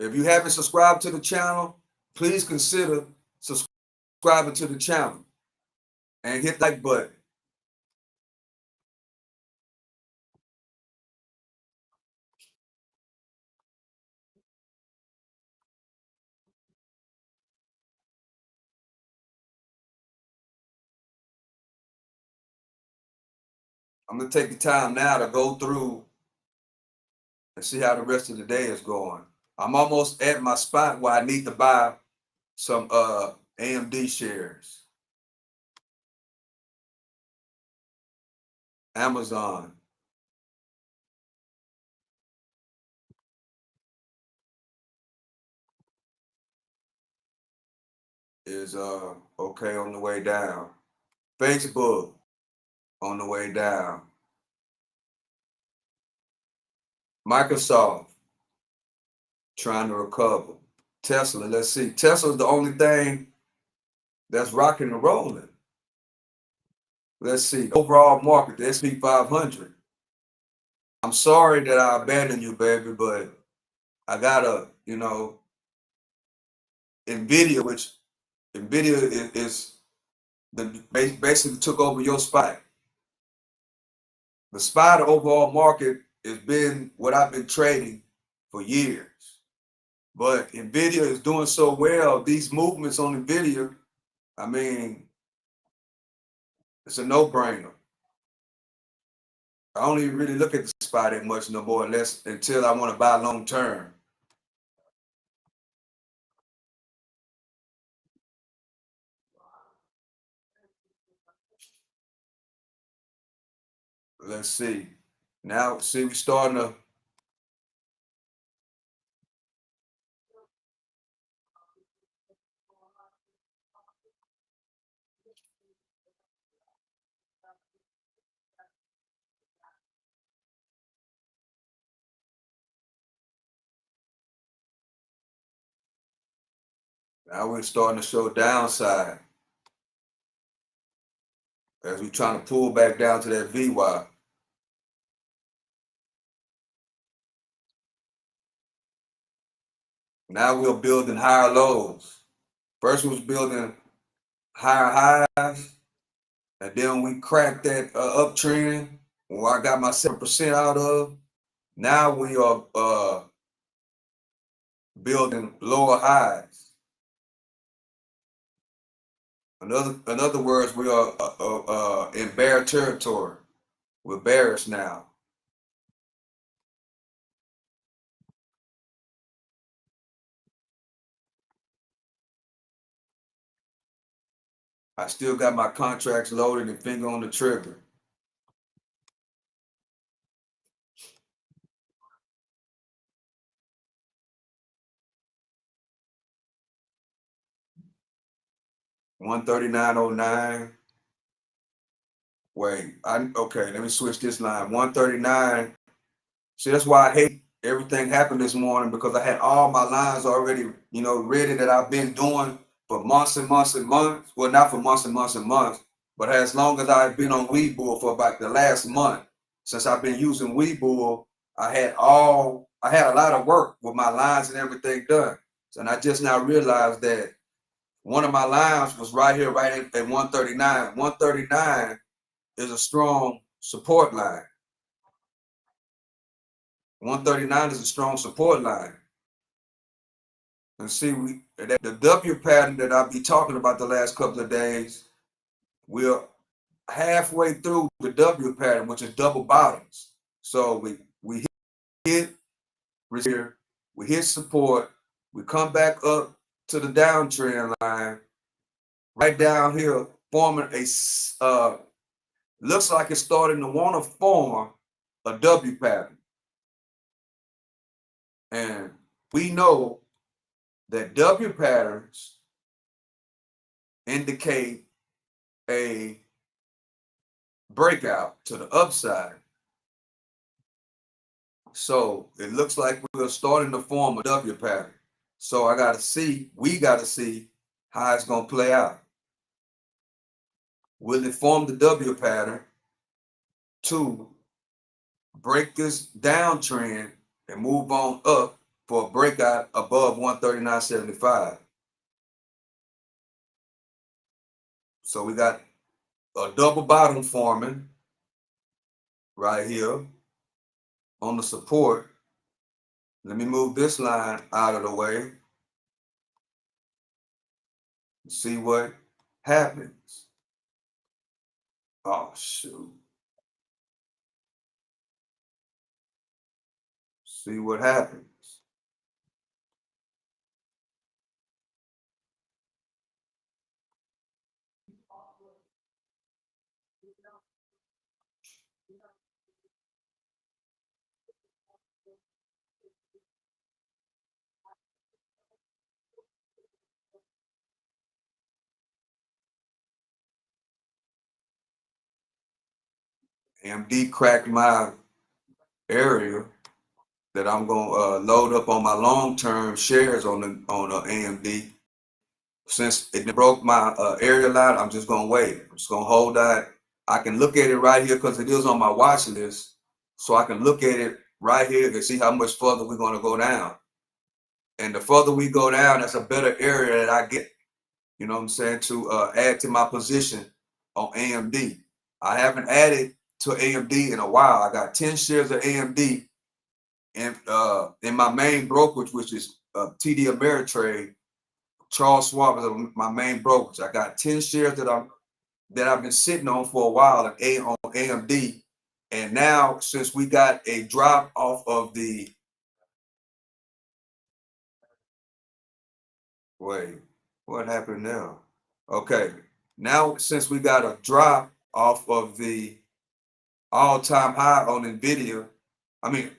If you haven't subscribed to the channel, please consider subscribing to the channel and hit that like button. I'm going to take the time now to go through and see how the rest of the day is going. I'm almost at my spot where I need to buy some AMD shares. Amazon. Is okay on the way down. Facebook on the way down. Microsoft trying to recover. Tesla, let's see. Tesla's the only thing that's rocking and rolling. Let's see. Overall market, the S&P 500. I'm sorry that I abandoned you, baby, but I gotta, Nvidia, which Nvidia is basically took over your spot. The SPY, the overall market, has been what I've been trading for years. But Nvidia is doing so well. These movements on Nvidia, I mean, it's a no-brainer. I don't even really look at the SPY that much no more, until I want to buy long term. Let's see. Now, see, we're starting to. Now we're starting to show downside as we're trying to pull back down to that VY. Now we're building higher lows. First we was building higher highs. And then we cracked that uptrend where I got my 7% out of. Now we are building lower highs. In other words, we are in bear territory. We're bearish now. I still got my contracts loaded and finger on the trigger. $139.09. Wait, okay, let me switch this line. 139. See, that's why I hate everything happened this morning, because I had all my lines already, ready, that I've been doing for months and months and months. Well, not for months and months and months, but as long as I've been on Webull, for about the last month, since I've been using Webull, I had a lot of work with my lines and everything done. So, and I just now realized that one of my lines was right here, right at 139. 139 is a strong support line. 139 is a strong support line. And see, the W pattern that I'll be talking about the last couple of days, we're halfway through the W pattern, which is double bottoms. So we hit here, we hit support, we come back up to the downtrend line, right down here, forming a looks like it's starting to want to form a W pattern. And we know that W patterns indicate a breakout to the upside. So it looks like we're starting to form a W pattern. So we got to see how it's going to play out. Will it form the W pattern to break this downtrend and move on up for a breakout above 139.75? So we got a double bottom forming right here on the support. Let me move this line out of the way. See what happens. Oh, shoot. See what happens. AMD cracked my area that I'm gonna load up on my long-term shares on the AMD. Since it broke my area line, I'm just gonna wait. I'm just gonna hold that. I can look at it right here because it is on my watch list, so I can look at it right here and see how much further we're gonna go down. And the further we go down, that's a better area that I get. You know what I'm saying, to add to my position on AMD. I haven't added to AMD in a while. I got 10 shares of AMD in my main brokerage, which is TD Ameritrade. Charles Schwab is my main brokerage. I got 10 shares that I've been sitting on for a while on AMD. And now, since we got a drop off of the wait, what happened now? Okay, now since we got a drop off of the all-time high on NVIDIA,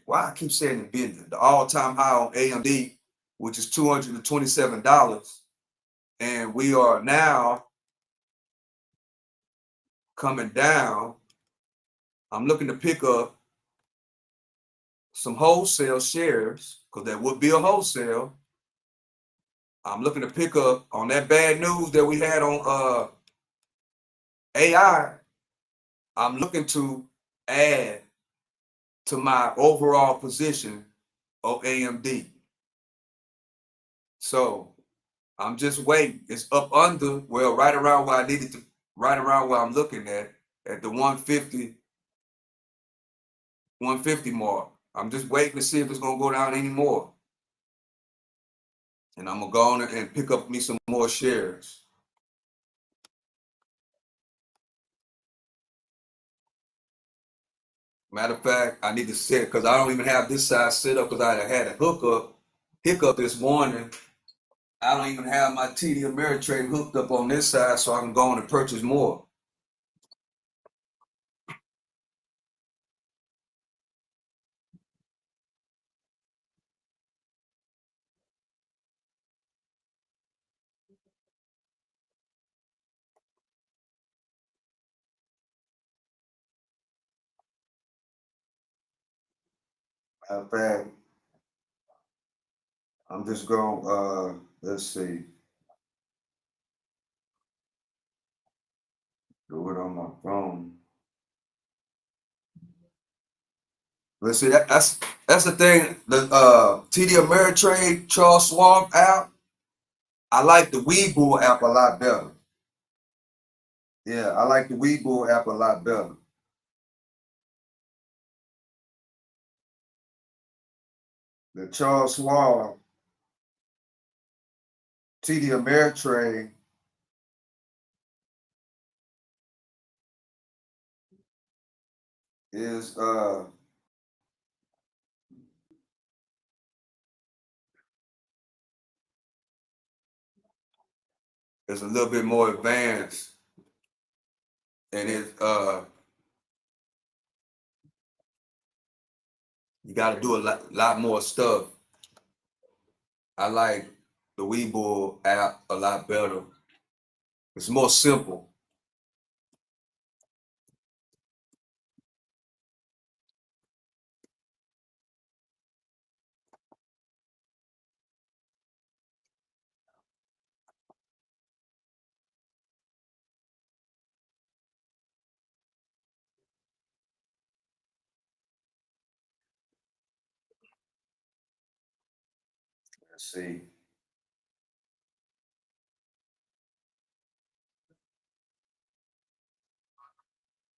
why I keep saying NVIDIA, the all-time high on AMD, which is $227, and we are now coming down. I'm looking to pick up some wholesale shares, because that would be a wholesale. I'm looking to pick up on that bad news that we had on AI. I'm looking to add to my overall position of AMD. So I'm just waiting. It's up under, well, right around where I needed to, right around where I'm looking at the 150 mark. I'm just waiting to see if it's gonna go down anymore. And I'm gonna go on and pick up me some more shares. Matter of fact, I need to set because I don't even have this side set up because I had a hiccup this morning. I don't even have my TD Ameritrade hooked up on this side so I can go on and purchase more. Matter of fact, I'm just going, let's see, do it on my phone. Let's see, that's the thing. The TD Ameritrade Charles Schwab app. I like the Webull app a lot better. Yeah, I like the Webull app a lot better. The Charles Schwab TD Ameritrade is a little bit more advanced, and you got to do a lot more stuff. I like the Webull app a lot better. It's more simple. Let's see.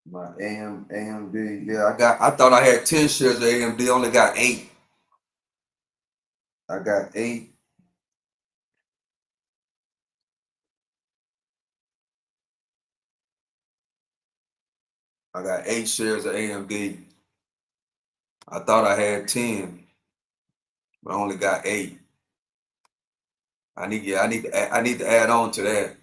My AMD. Yeah, I thought I had 10 shares of AMD, only got 8. I got 8. I got 8 shares of AMD. I thought I had 10, but I only got 8. I need to add on to that.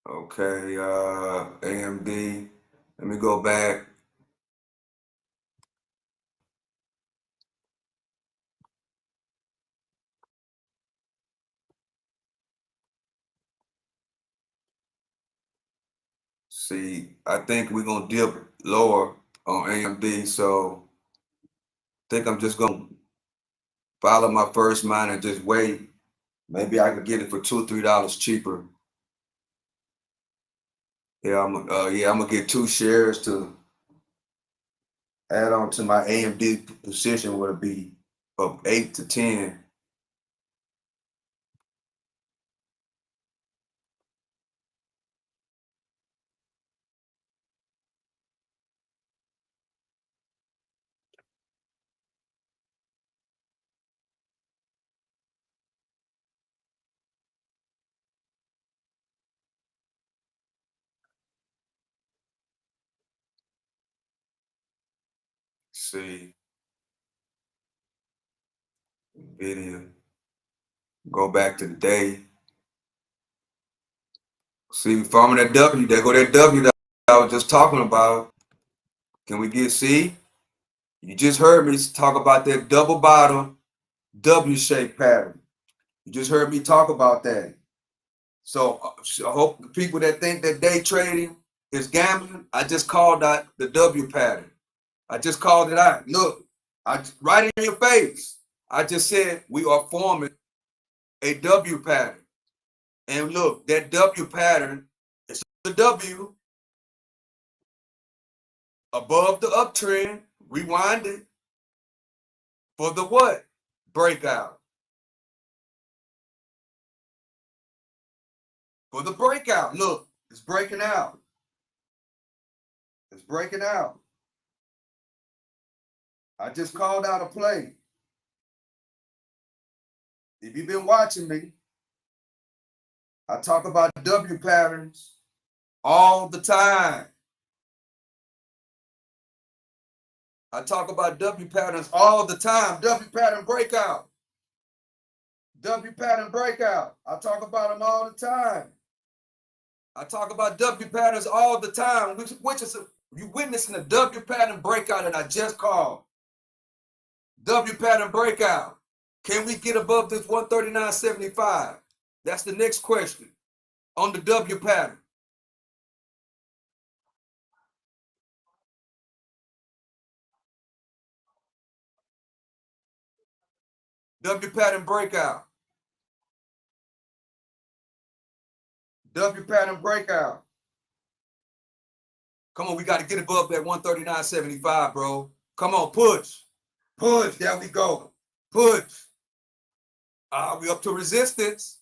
Okay, AMD. Let me go back. See, I think we're gonna dip lower on AMD, so I think I'm just gonna follow my first mine and just wait. Maybe I can get it for $2 or $3 cheaper. Yeah, I'm gonna get 2 shares to add on to my AMD position would be of 8 to 10. See, video. Go back to the day. See, farming that W. There go that W that I was just talking about. Can we get C? You just heard me talk about that double bottom W-shaped pattern. You just heard me talk about that. So I hope the people that think that day trading is gambling, I just called out the W pattern. I just called it out. Look, right in your face. I just said we are forming a W pattern. And look, that W pattern is the W above the uptrend, rewind it, For the what? Breakout. For the breakout. Look, it's breaking out. It's breaking out. I just called out a play. If you've been watching me, I talk about W patterns all the time. I talk about W patterns all the time. W pattern breakout. W pattern breakout. I talk about them all the time. I talk about W patterns all the time, which is you witnessing a W pattern breakout that I just called. W pattern breakout. Can we get above this 139.75? That's the next question on the W pattern. W pattern breakout. W pattern breakout. Come on, we got to get above that 139.75, bro. Come on, push. Push. There we go. Push. We up to resistance.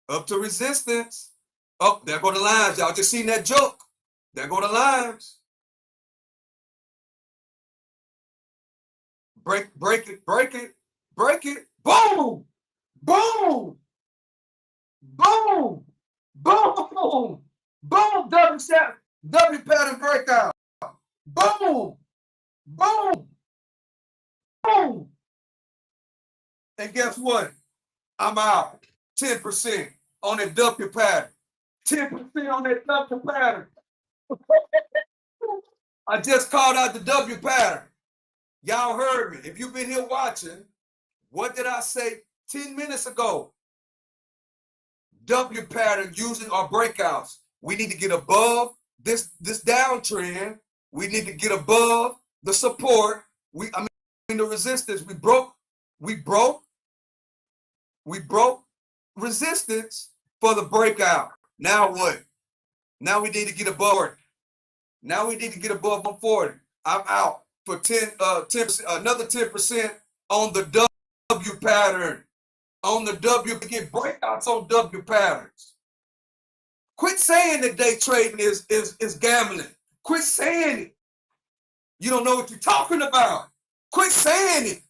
Up to resistance. Oh, there go the lines. Y'all just seen that joke. There go the lines. Break it, break it, break it. Boom! Boom! Boom! Boom! Boom! W pattern breakout. Boom! Boom! Boom! And guess what? I'm out. 10% on that W pattern. 10% on that W pattern. I just called out the W pattern. Y'all heard me. If you've been here watching, what did I say 10 minutes ago? W pattern using our breakouts. We need to get above this downtrend. We need to get above the support. I mean the resistance. We broke resistance for the breakout. Now what? Now we need to get above it. Now we need to get above 140. I'm out for 10%, another 10% on the W pattern. On the W, we get breakouts on W patterns. Quit saying that day trading is gambling. Quit saying it. You don't know what you're talking about. Quit saying it.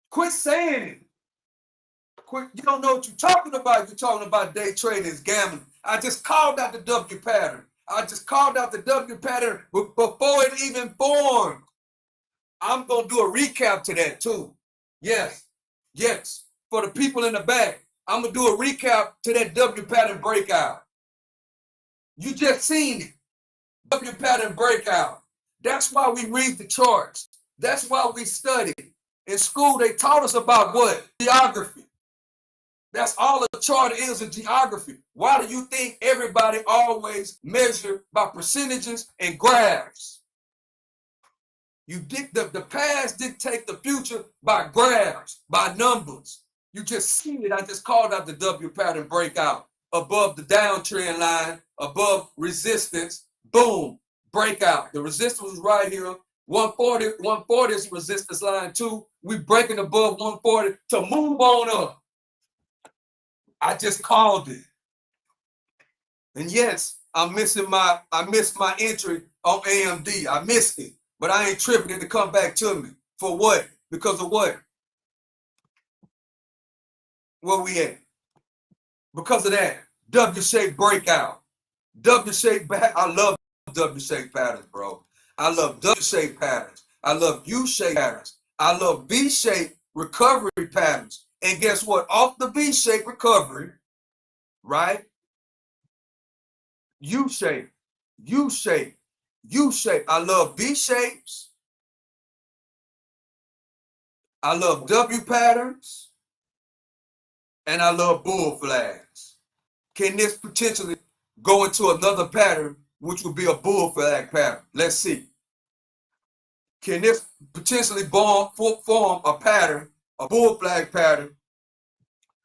Quit saying it. You don't know what you're talking about. You're talking about day trading is gambling. I just called out the W pattern. I just called out the W pattern before it even formed. I'm going to do a recap to that too. Yes. For the people in the back, I'm going to do a recap to that W pattern breakout. You just seen it. W pattern breakout. That's why we read the charts. That's why we study. In school, they taught us about what? Geography. That's all a chart is in geography. Why do you think everybody always measure by percentages and graphs? The past dictate the future by graphs, by numbers. You just seen it. I just called out the W pattern breakout above the downtrend line, above resistance. Boom, breakout. The resistance was right here. 140 is resistance line too. We breaking above 140 to move on up. I just called it. And yes, I missed my entry on AMD. I missed it. But I ain't tripping it to come back to me. For what? Because of what? Where we at? Because of that. W-shaped breakout. W-shaped I love W-shaped patterns, bro. I love W-shaped patterns. I love U-shaped patterns. I love V-shaped recovery patterns. And guess what? Off the V-shaped recovery, right? U-shape. I love V-shapes. I love W patterns. And I love bull flags. Can this potentially go into another pattern, which would be a bull flag pattern? Let's see. Can this potentially form a pattern, a bull flag pattern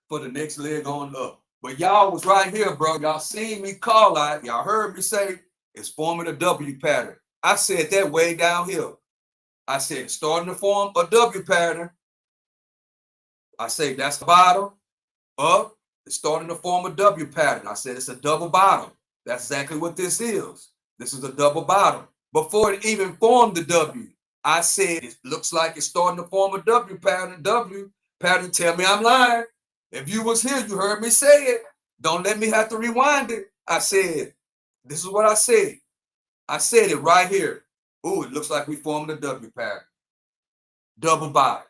for the next leg on up? But y'all was right here, bro. Y'all seen me call out. Y'all heard me say It's forming a W pattern. I said that way down here. I said, starting to form a W pattern. I say that's the bottom, up, it's starting to form a W pattern. I said it's a double bottom. That's exactly what this is. This is a double bottom. Before it even formed the W, I said it looks like it's starting to form a W pattern. W pattern, tell me I'm lying. If you was here, you heard me say it. Don't let me have to rewind it. I said, this is what I said. I said it right here. Ooh, it looks like we formed a W pattern. Double bottom.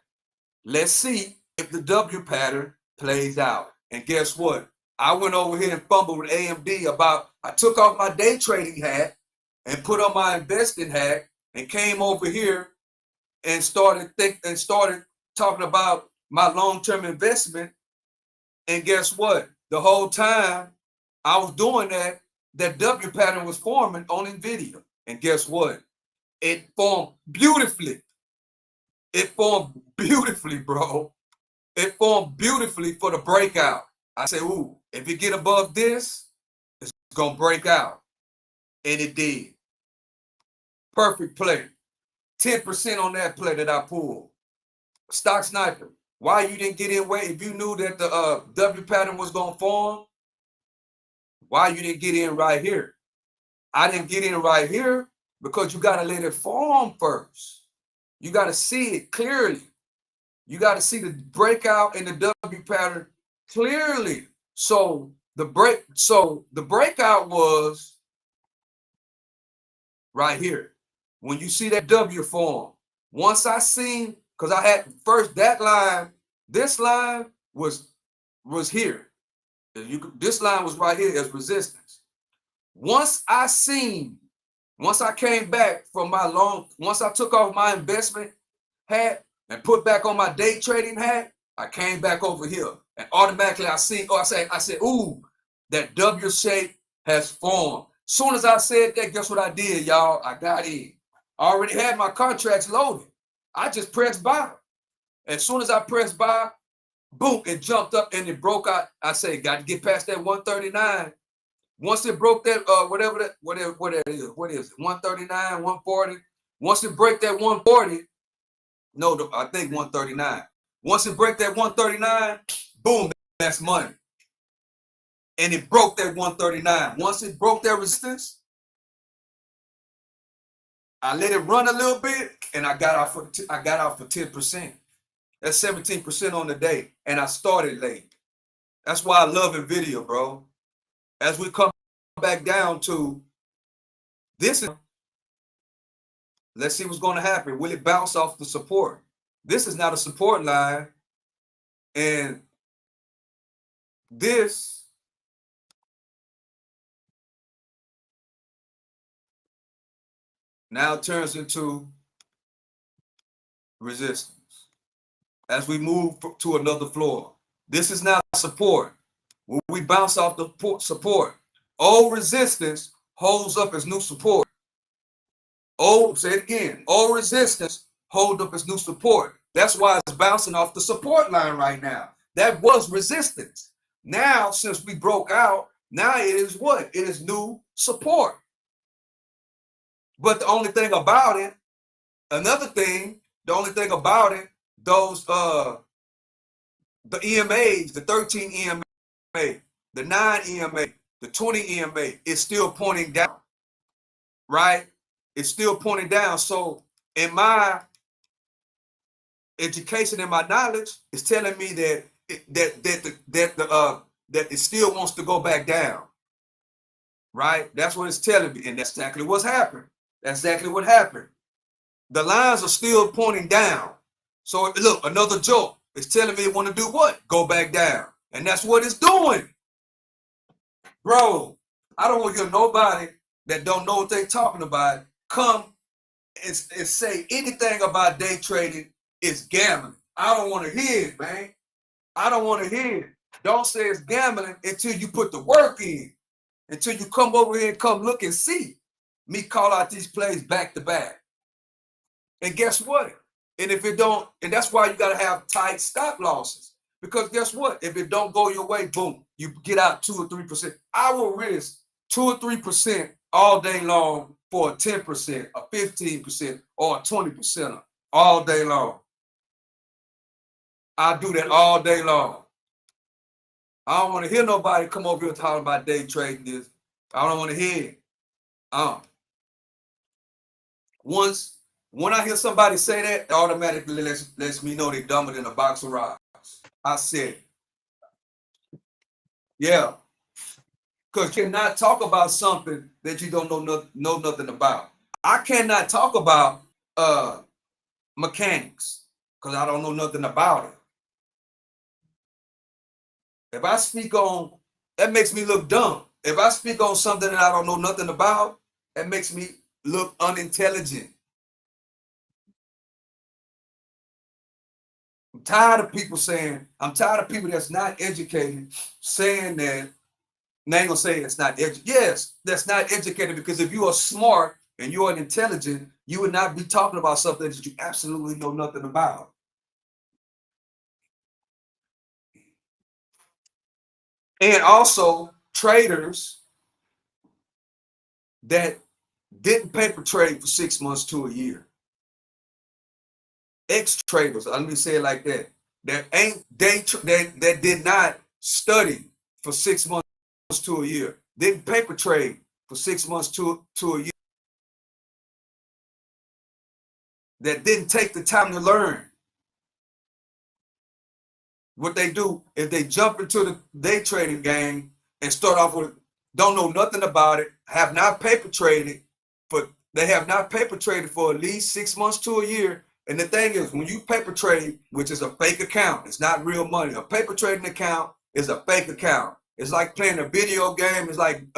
Let's see if the W pattern plays out. And guess what? I went over here and fumbled with AMD about, I took off my day trading hat and put on my investing hat and came over here and started talking about my long-term investment. And guess what? The whole time I was doing that W pattern was forming on NVIDIA. And guess what? It formed beautifully. It formed beautifully, bro. It formed beautifully for the breakout. I said, ooh, if it get above this, it's going to break out. And it did. Perfect play. 10% on that play that I pulled. Stock sniper. Why you didn't get in way if you knew that the W pattern was going to form? Why you didn't get in right here? I didn't get in right here because you got to let it form first. You got to see it clearly. You got to see the breakout in the W pattern clearly. So the breakout was right here. When you see that W form, once I seen, because I had first that line, this line was here. This line was right here as resistance. Once I came back from once I took off my investment hat and put back on my day trading hat, I came back over here and automatically I said, ooh, that W shape has formed. Soon as I said that, guess what I did, y'all? I got in. I already had my contracts loaded. I just pressed buy. As soon as I pressed buy, boom, it jumped up and it broke out. I say, got to get past that 139. Once it broke that, whatever that is, what is it? 139, 140. Once it break that 140, no, I think 139. Once it break that 139, boom, that's money. And it broke that 139. Once it broke that resistance, I let it run a little bit, and I got out for 10%. That's 17% on the day, and I started late. That's why I love NVIDIA, bro. As we come back down to this, let's see what's going to happen. Will it bounce off the support? This is not a support line, and this now turns into resistance as we move to another floor. This is now support. When we bounce off the support, old resistance holds up as new support. Say it again. Old resistance hold up as new support. That's why it's bouncing off the support line right now. That was resistance. Now, since we broke out, now it is what? It is new support. But the only thing about it, those the EMAs, the 13 EMA, the 9 EMA, the 20 EMA, is still pointing down. Right? It's still pointing down. So in my education and my knowledge, it's telling me that it still wants to go back down. Right? That's what it's telling me, and that's exactly what's happened. That's exactly what happened. The lines are still pointing down. So look, another joke. It's telling me it want to do what? Go back down. And that's what it's doing. Bro, I don't want to hear nobody that don't know what they're talking about come and say anything about day trading is gambling. I don't want to hear it, man. I don't want to hear it. Don't say it's gambling until you put the work in. Until you come over here and come look and see me call out these plays back to back. And guess what? And if it don't, and that's why you got to have tight stop losses. Because guess what? If it don't go your way, boom, you get out 2 or 3%. I will risk 2 or 3% all day long for a 10%, a 15%, or a 20% all day long. I do that all day long. I don't want to hear nobody come over here talking about day trading this. I don't want to hear it. When I hear somebody say that, it automatically lets me know they're dumber than a box of rocks. I said, yeah, because you cannot talk about something that you don't know nothing about. I cannot talk about mechanics because I don't know nothing about it. If I speak on, that makes me look dumb. If I speak on something that I don't know nothing about, that makes me look unintelligent. I'm tired of people that's not educated saying that. Now you're gonna say it's not educated. Yes, that's not educated, because if you are smart and you are intelligent, you would not be talking about something that you absolutely know nothing about. And also traders that didn't paper trade for 6 months to a year. Ex-traders, let me say it like that. That did not study for 6 months to a year. Didn't paper trade for 6 months to a year. That didn't take the time to learn. What they do is they jump into the day trading game and start off with, don't know nothing about it, have not paper traded, but they have not paper traded for at least 6 months to a year. And the thing is, when you paper trade, which is a fake account, it's not real money. A paper trading account is a fake account. It's like playing a video game. It's like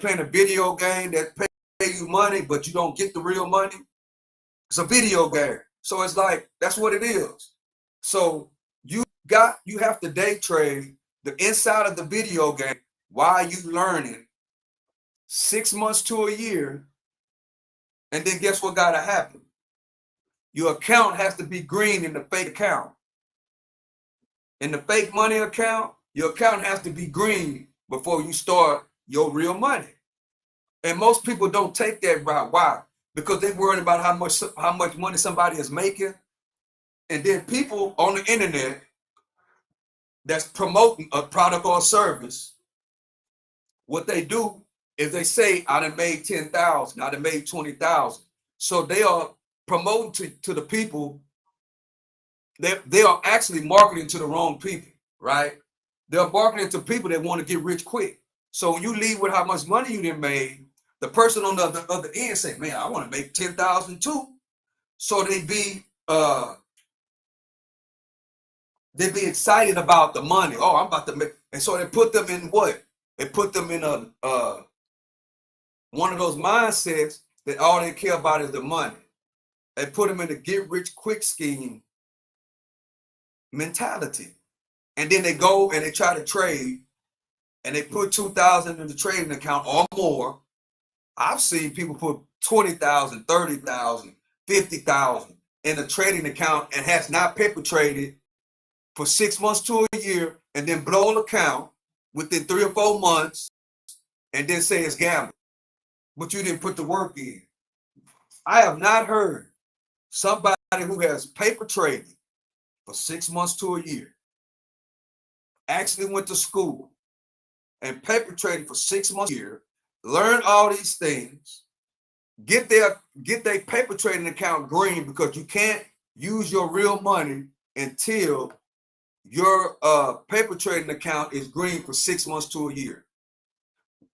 playing a video game that pay you money, but you don't get the real money. It's a video game. So it's like, that's what it is. So you have to day trade the inside of the video game while you learning 6 months to a year. And then guess what gotta happen? Your account has to be green in the fake account. In the fake money account, your account has to be green before you start your real money. And most people don't take that route. Why? Because they're worried about how much money somebody is making. And then people on the internet that's promoting a product or a service, what they do is they say, I done made 10,000, I done made 20,000. So they are promoting to the people. They are actually marketing to the wrong people, right? They're marketing to people that want to get rich quick. So when you leave with how much money you done made, the person on the other end say, man, I want to make 10,000 too. So they be excited about the money. Oh, I'm about to make, and so they put them in what? They put them in a one of those mindsets that all they care about is the money. They put them in a get rich quick scheme mentality. And then they go and they try to trade and they put 2,000 in the trading account or more. I've seen people put 20,000, 30,000, 50,000 in a trading account and has not paper traded for 6 months to a year, and then blow an account within 3 or 4 months and then say it's gambling. But you didn't put the work in. I have not heard somebody who has paper traded for 6 months to a year, actually went to school and paper traded for 6 months a year, learn all these things, get their paper trading account green, because you can't use your real money until your paper trading account is green for 6 months to a year.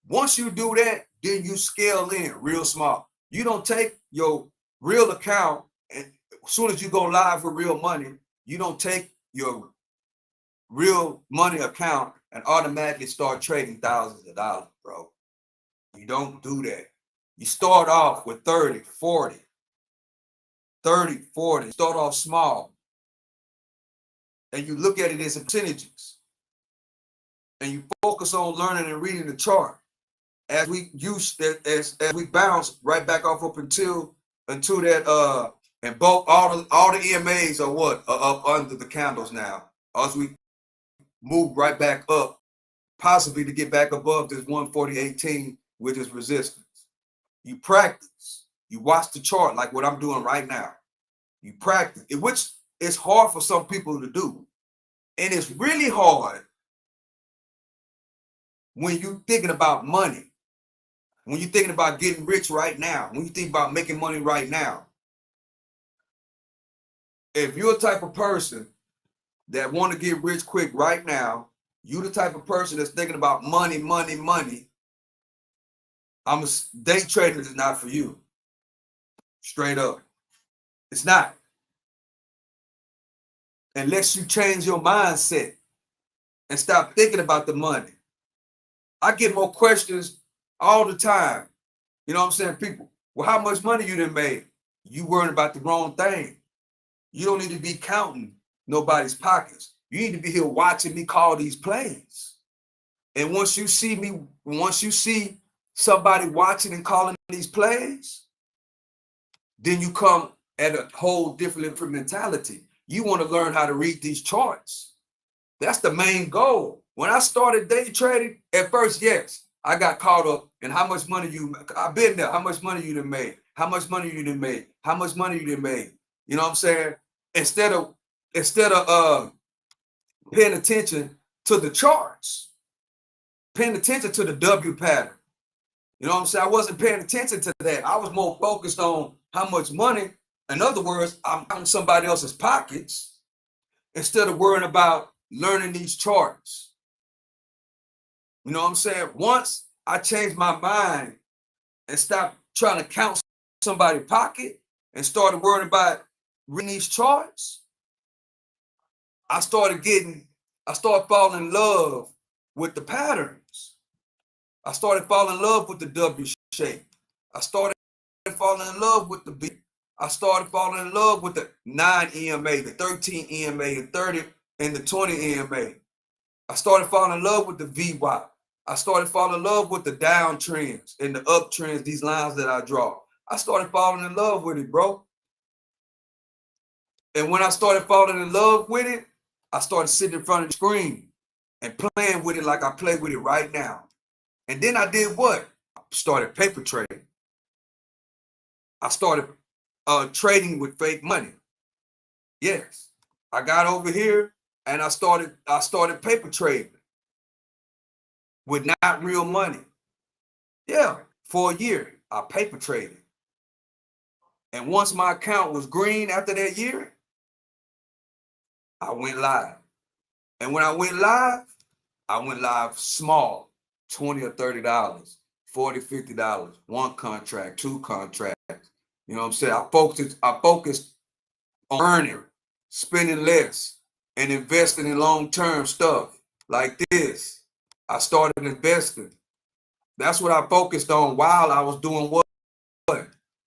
Once you do that, then you scale in real small. You don't take your real account, and as soon as you go live with real money, you don't take your real money account and automatically start trading thousands of dollars, bro. You don't do that. You start off with 30, 40. Start off small. And you look at it as percentages. And you focus on learning and reading the chart. As we bounce right back off up until that and both all the EMAs are up under the candles now. As we move right back up, possibly to get back above this 140.18 which is resistance. You practice. You watch the chart like what I'm doing right now. You practice, which is hard for some people to do. And it's really hard when you're thinking about money, when you're thinking about getting rich right now, when you think about making money right now. If you're a type of person that want to get rich quick right now, you the type of person that's thinking about money, day trading is not for you. Straight up. It's not. Unless you change your mindset and stop thinking about the money. I get more questions all the time. You know what I'm saying? People, well, how much money you done made? You worrying about the wrong thing. You don't need to be counting nobody's pockets. You need to be here watching me call these plays. And once you see somebody watching and calling these plays, then you come at a whole different mentality. You want to learn how to read these charts. That's the main goal. When I started day trading, at first, yes, I got caught up in how much money I've been there, how much money you done made, how much money you done made, how much money you done made. You know what I'm saying? Instead of paying attention to the charts, paying attention to the W pattern. You know what I'm saying? I wasn't paying attention to that. I was more focused on how much money. In other words, I'm in somebody else's pockets instead of worrying about learning these charts. You know what I'm saying? Once I changed my mind and stopped trying to count somebody's pocket and started worrying about reading these charts, I started falling in love with the patterns. I started falling in love with the W shape. I started falling in love with the B. I started falling in love with the 9 EMA, the 13 EMA, the 30 and the 20 EMA. I started falling in love with the VWAP. I started falling in love with the downtrends and the uptrends, these lines that I draw. I started falling in love with it, bro. And when I started falling in love with it, I started sitting in front of the screen and playing with it like I play with it right now. And then I did what? I started paper trading. I started trading with fake money. Yes, I got over here and I started paper trading with not real money. Yeah, for a year, I paper traded. And once my account was green after that year, I went live. And when I went live small, $20 or $30, $40, $50, one contract, two contracts. You know what I'm saying? I focused on earning, spending less, and investing in long-term stuff like this. I started investing. That's what I focused on while I was doing what?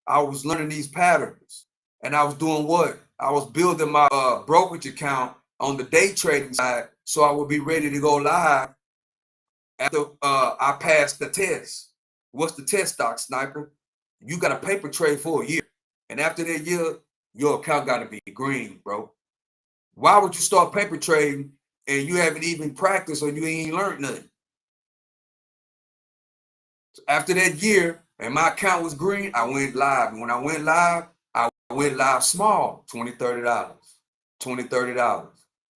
I was learning these patterns. And I was doing what? I was building my brokerage account on the day trading side so I would be ready to go live after I passed the test. What's the test, Stock Sniper? You got to paper trade for a year. And after that year, your account got to be green, bro. Why would you start paper trading and you haven't even practiced or you ain't learned nothing? So after that year, and my account was green, I went live. And when I went live small, $20, $30, $20, $30,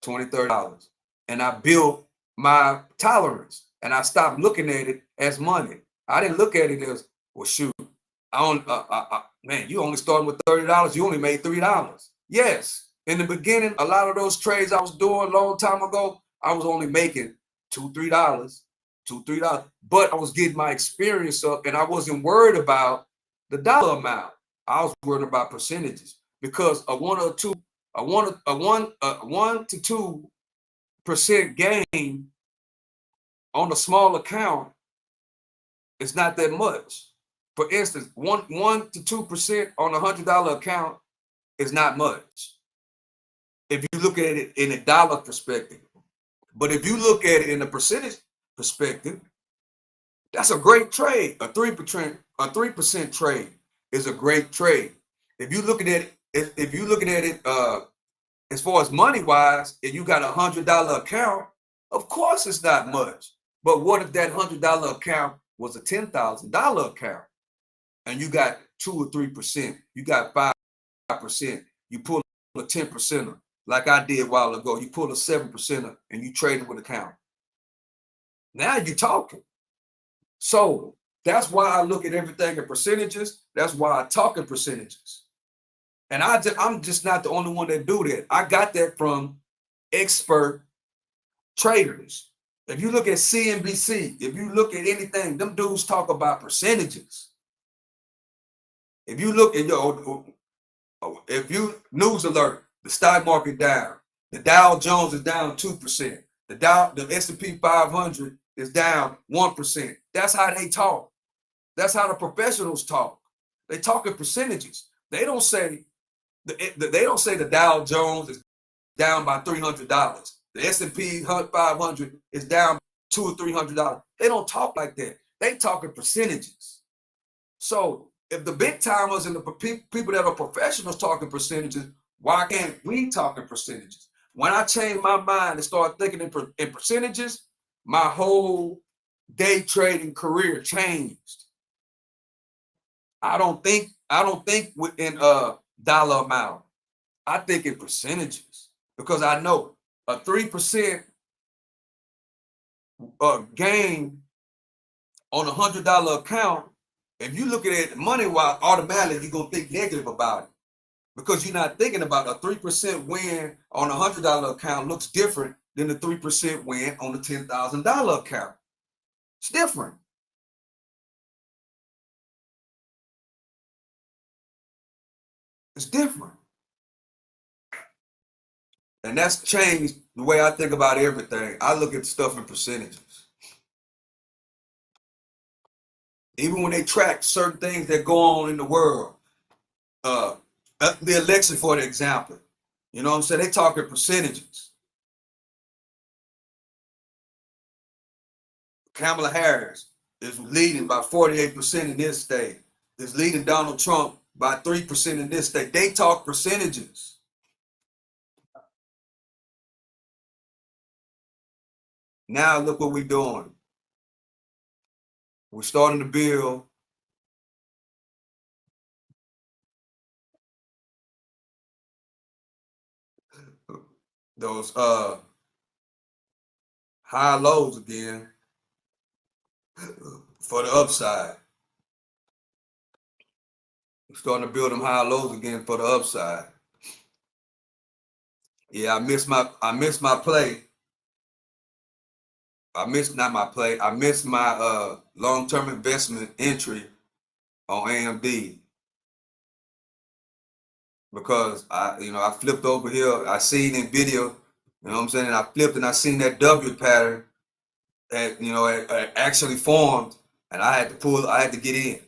$20, $30. And I built my tolerance and I stopped looking at it as money. I didn't look at it as, well, shoot, man, you only started with $30. You only made $3. Yes. In the beginning, a lot of those trades I was doing a long time ago, I was only making $2, $3, $2, $3. But I was getting my experience up and I wasn't worried about the dollar amount. I was worried about percentages because a 1 to 2% gain on a small account is not that much. For instance, 1 to 2% on $100 account is not much if you look at it in a dollar perspective. But if you look at it in a percentage perspective, that's a great trade. A 3% trade is a great trade. If you looking at it, as far as money wise, if you got $100 account, of course it's not much. But what if that $100 account was a $10,000 account, and you got 2 or 3%, you got 5%, you pull a 10%er, like I did a while ago, you pull a 7%er and you trade it with account. Now you're talking. So that's why I look at everything in percentages. That's why I talk in percentages. And I'm just not the only one that do that. I got that from expert traders. If you look at CNBC, if you look at anything, them dudes talk about percentages. If you look at if you news alert, the stock market down, the Dow Jones is down 2%, the S&P 500 is down 1%. That's how they talk. That's how the professionals talk. They talk in percentages. They don't say the Dow Jones is down by $300. The S&P 500 is down $200 or $300. They don't talk like that. They talk in percentages. So if the big timers and the people that are professionals talking percentages, why can't we talk in percentages? When I changed my mind and started thinking in percentages, my whole day trading career changed. I don't think within a dollar amount. I think in percentages, because I know a 3% gain on $100 account. If you look at it money-wise, automatically you're gonna think negative about it, because you're not thinking about a 3% win on a $100 account looks different than the 3% win on the $10,000 account. It's different. It's different. And that's changed the way I think about everything. I look at stuff in percentages. Even when they track certain things that go on in the world, the election, for the example, you know what I'm saying? They talk in percentages. Kamala Harris is leading by 48% in this state. Is leading Donald Trump by 3% in this state. They talk percentages. Now look what we're doing. We're starting to build those high lows again for the upside. We're starting to build them high lows again for the upside. Yeah, I missed my play. I missed my long-term investment entry on AMD, because I flipped over here. I seen in video, you know what I'm saying? I flipped and I seen that W pattern that, it actually formed, and I had to get in.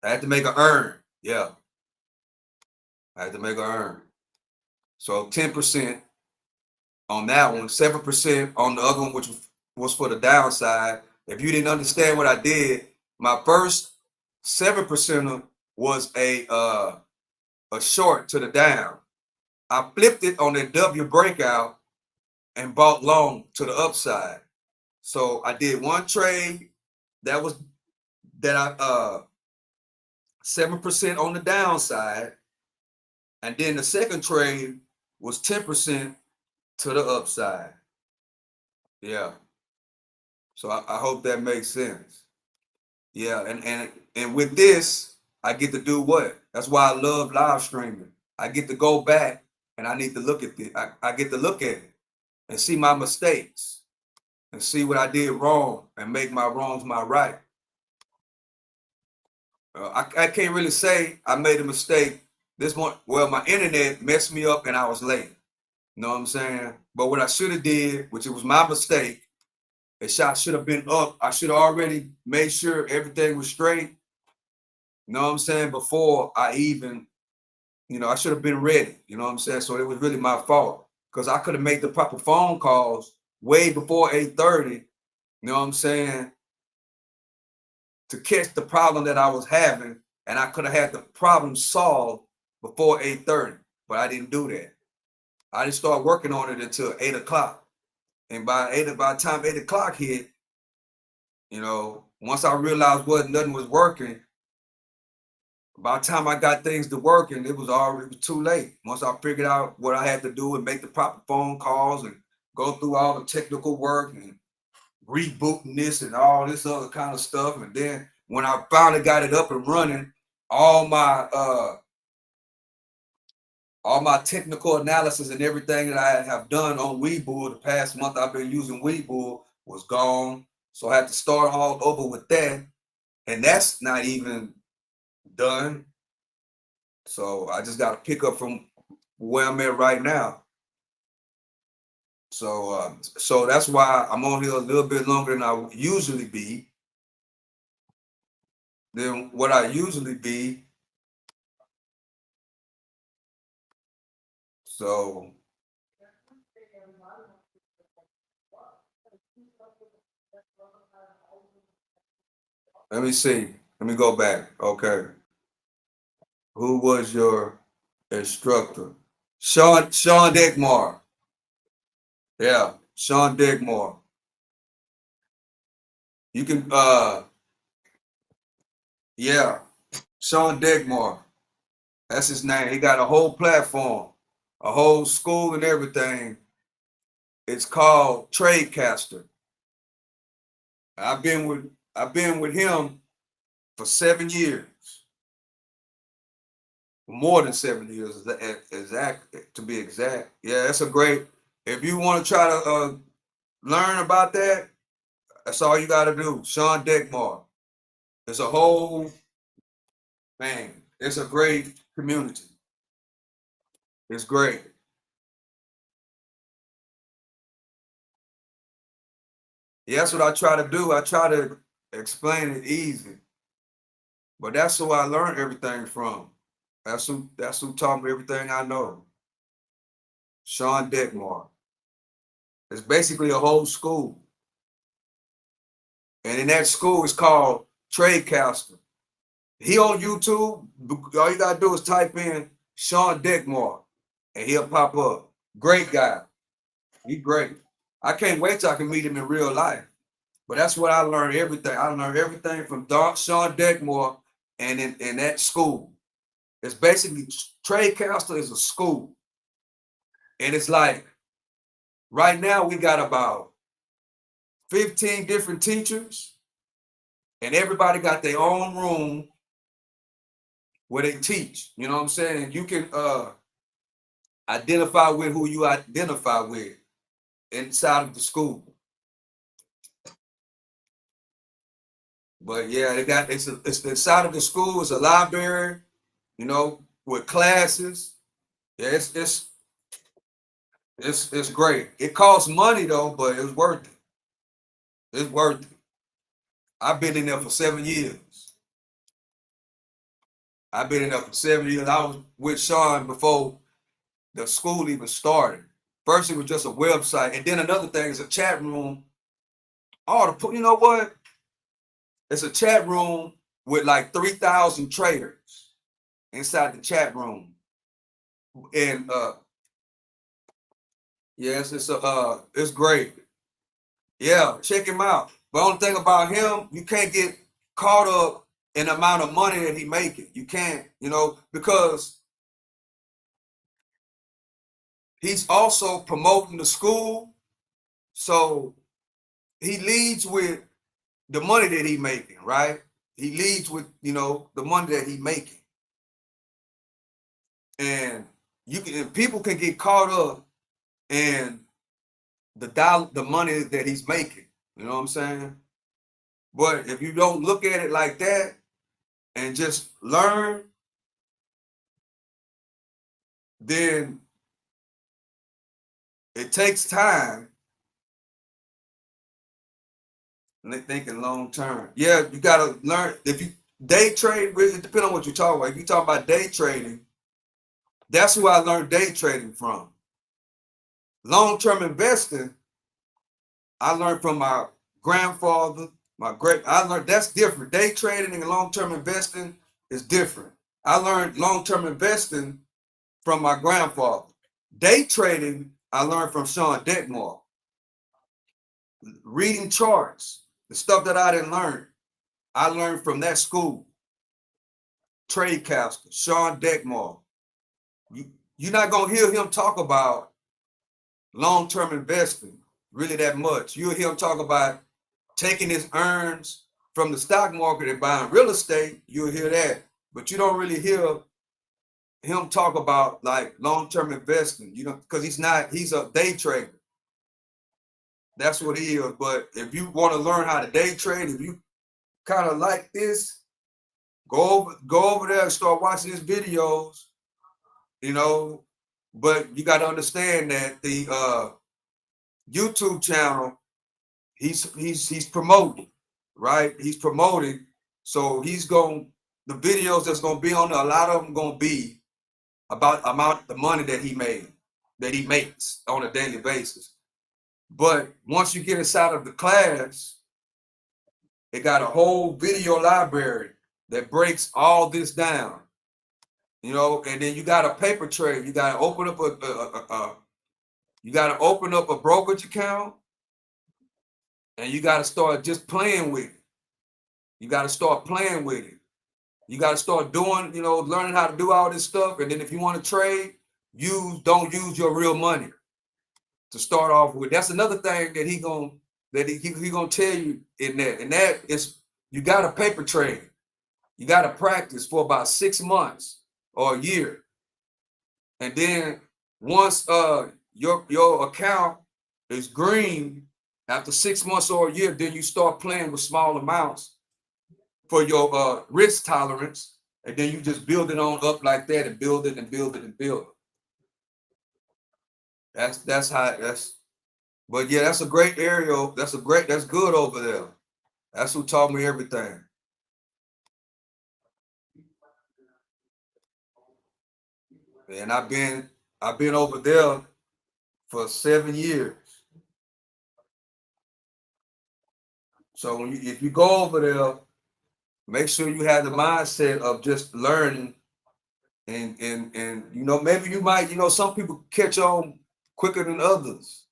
I had to make an earn. Yeah. I had to make an earn. So 10% on that one, 7% on the other one, which was for the downside. If you didn't understand what I did, my first 7%er was a short to the down. I flipped it on that W breakout and bought long to the upside. So I did one trade that I 7% on the downside, and then the second trade was 10% to the upside. Yeah. So I hope that makes sense. Yeah, and with this, I get to do what? That's why I love live streaming. I get to go back and I need to look at it. I get to look at it and see my mistakes and see what I did wrong and make my wrongs my right. I can't really say I made a mistake. My internet messed me up and I was late. You know what I'm saying? But what I should have did, which it was my mistake, the shot should have been up. I should have already made sure everything was straight. You know what I'm saying? Before I even, I should have been ready. You know what I'm saying? So it was really my fault, because I could have made the proper phone calls way before 8:30. You know what I'm saying? To catch the problem that I was having, and I could have had the problem solved before 8:30, but I didn't do that. I didn't start working on it until 8 o'clock. And by the time 8 o'clock hit, once I realized nothing was working, by the time I got things to working, it was already too late. Once I figured out what I had to do and make the proper phone calls and go through all the technical work and rebooting this and all this other kind of stuff, and then when I finally got it up and running, all my technical analysis and everything that I have done on Webull the past month I've been using Webull was gone. So I had to start all over with that. And that's not even done. So I just got to pick up from where I'm at right now. So that's why I'm on here a little bit longer than I usually be. Than what I usually be. So let me see. Let me go back. Okay. Who was your instructor? Sean Digmore. Yeah, Sean Digmore. You can yeah, Sean Digmore. That's his name. He got a whole platform, a whole school and everything. It's called Tradecaster. I've been with him for 7 years. More than 7 years, exact to be exact. Yeah, that's a great. If you want to try to learn about that, that's all you got to do. Sean Digmore. It's a whole man. It's a great community. It's great. Yeah, that's what I try to do. I try to explain it easy, but that's who I learned everything from. That's who taught me everything I know. Sean Digmore. It's basically a whole school, and in that school it's called Tradecaster. He on YouTube. All you gotta do is type in Sean Digmore, and he'll pop up. Great guy. He great. I can't wait till I can meet him in real life. But that's what I learned everything. I learned everything from Sean Digmore and in that school. It's basically Tradecaster is a school. And it's like right now we got about 15 different teachers, and everybody got their own room where they teach. You know what I'm saying? And you can identify with who you identify with inside of the school. But yeah, it's inside of the school. It's a library, with classes. Yeah, it's great. It costs money though, but it's worth it. It's worth it. I've been in there for 7 years. I've been in there for 7 years. I was with Sean before the school even started. First, it was just a website, and then another thing is a chat room. You know what? It's a chat room with like 3,000 traders inside the chat room, and yes, it's great. Yeah, check him out. But only thing about him, you can't get caught up in the amount of money that he making. You can't, because he's also promoting the school. So he leads with the money that he making, right? He leads with, the money that he making. And people can get caught up in the money that he's making. You know what I'm saying? But if you don't look at it like that and just learn, then it takes time. And they thinking long term. Yeah, you gotta learn. If you day trade, really depends on what you're talking about. If you talk about day trading, that's who I learned day trading from. Long term investing, I learned from my grandfather, I learned that's different. Day trading and long term investing is different. I learned long term investing from my grandfather. Day trading, I learned from Sean Digmore. Reading charts, the stuff that I didn't learn. I learned from that school. Trade Caster, Sean Deckmore. You're not gonna hear him talk about long-term investing really that much. You'll hear him talk about taking his earns from the stock market and buying real estate. You'll hear that, but you don't really hear him talk about like long-term investing, because he's a day trader. That's what he is. But if you want to learn how to day trade, if you kind of like this, go over there and start watching his videos, but you got to understand that the YouTube channel, he's promoting, right? He's promoting. So the videos that's going to be on there, a lot of them going to be about the money that he makes on a daily basis. But once you get inside of the class, it got a whole video library that breaks all this down, and then you got a paper trade. You got to open up a brokerage account, and you got to start just playing with it. You got to start playing with it. You got to start doing, learning how to do all this stuff. And then if you want to trade, don't use your real money to start off with. That's another thing that he gonna tell you in that. And that is, you got to paper trade. You got to practice for about 6 months or a year. And then once your account is green, after 6 months or a year, then you start playing with small amounts for your risk tolerance, and then you just build it on up like that, and build it and build it and build it. That's how. But yeah, that's a great area. That's good over there. That's who taught me everything. And I've been over there for 7 years. So if you go over there, make sure you have the mindset of just learning, and maybe you might, some people catch on quicker than others,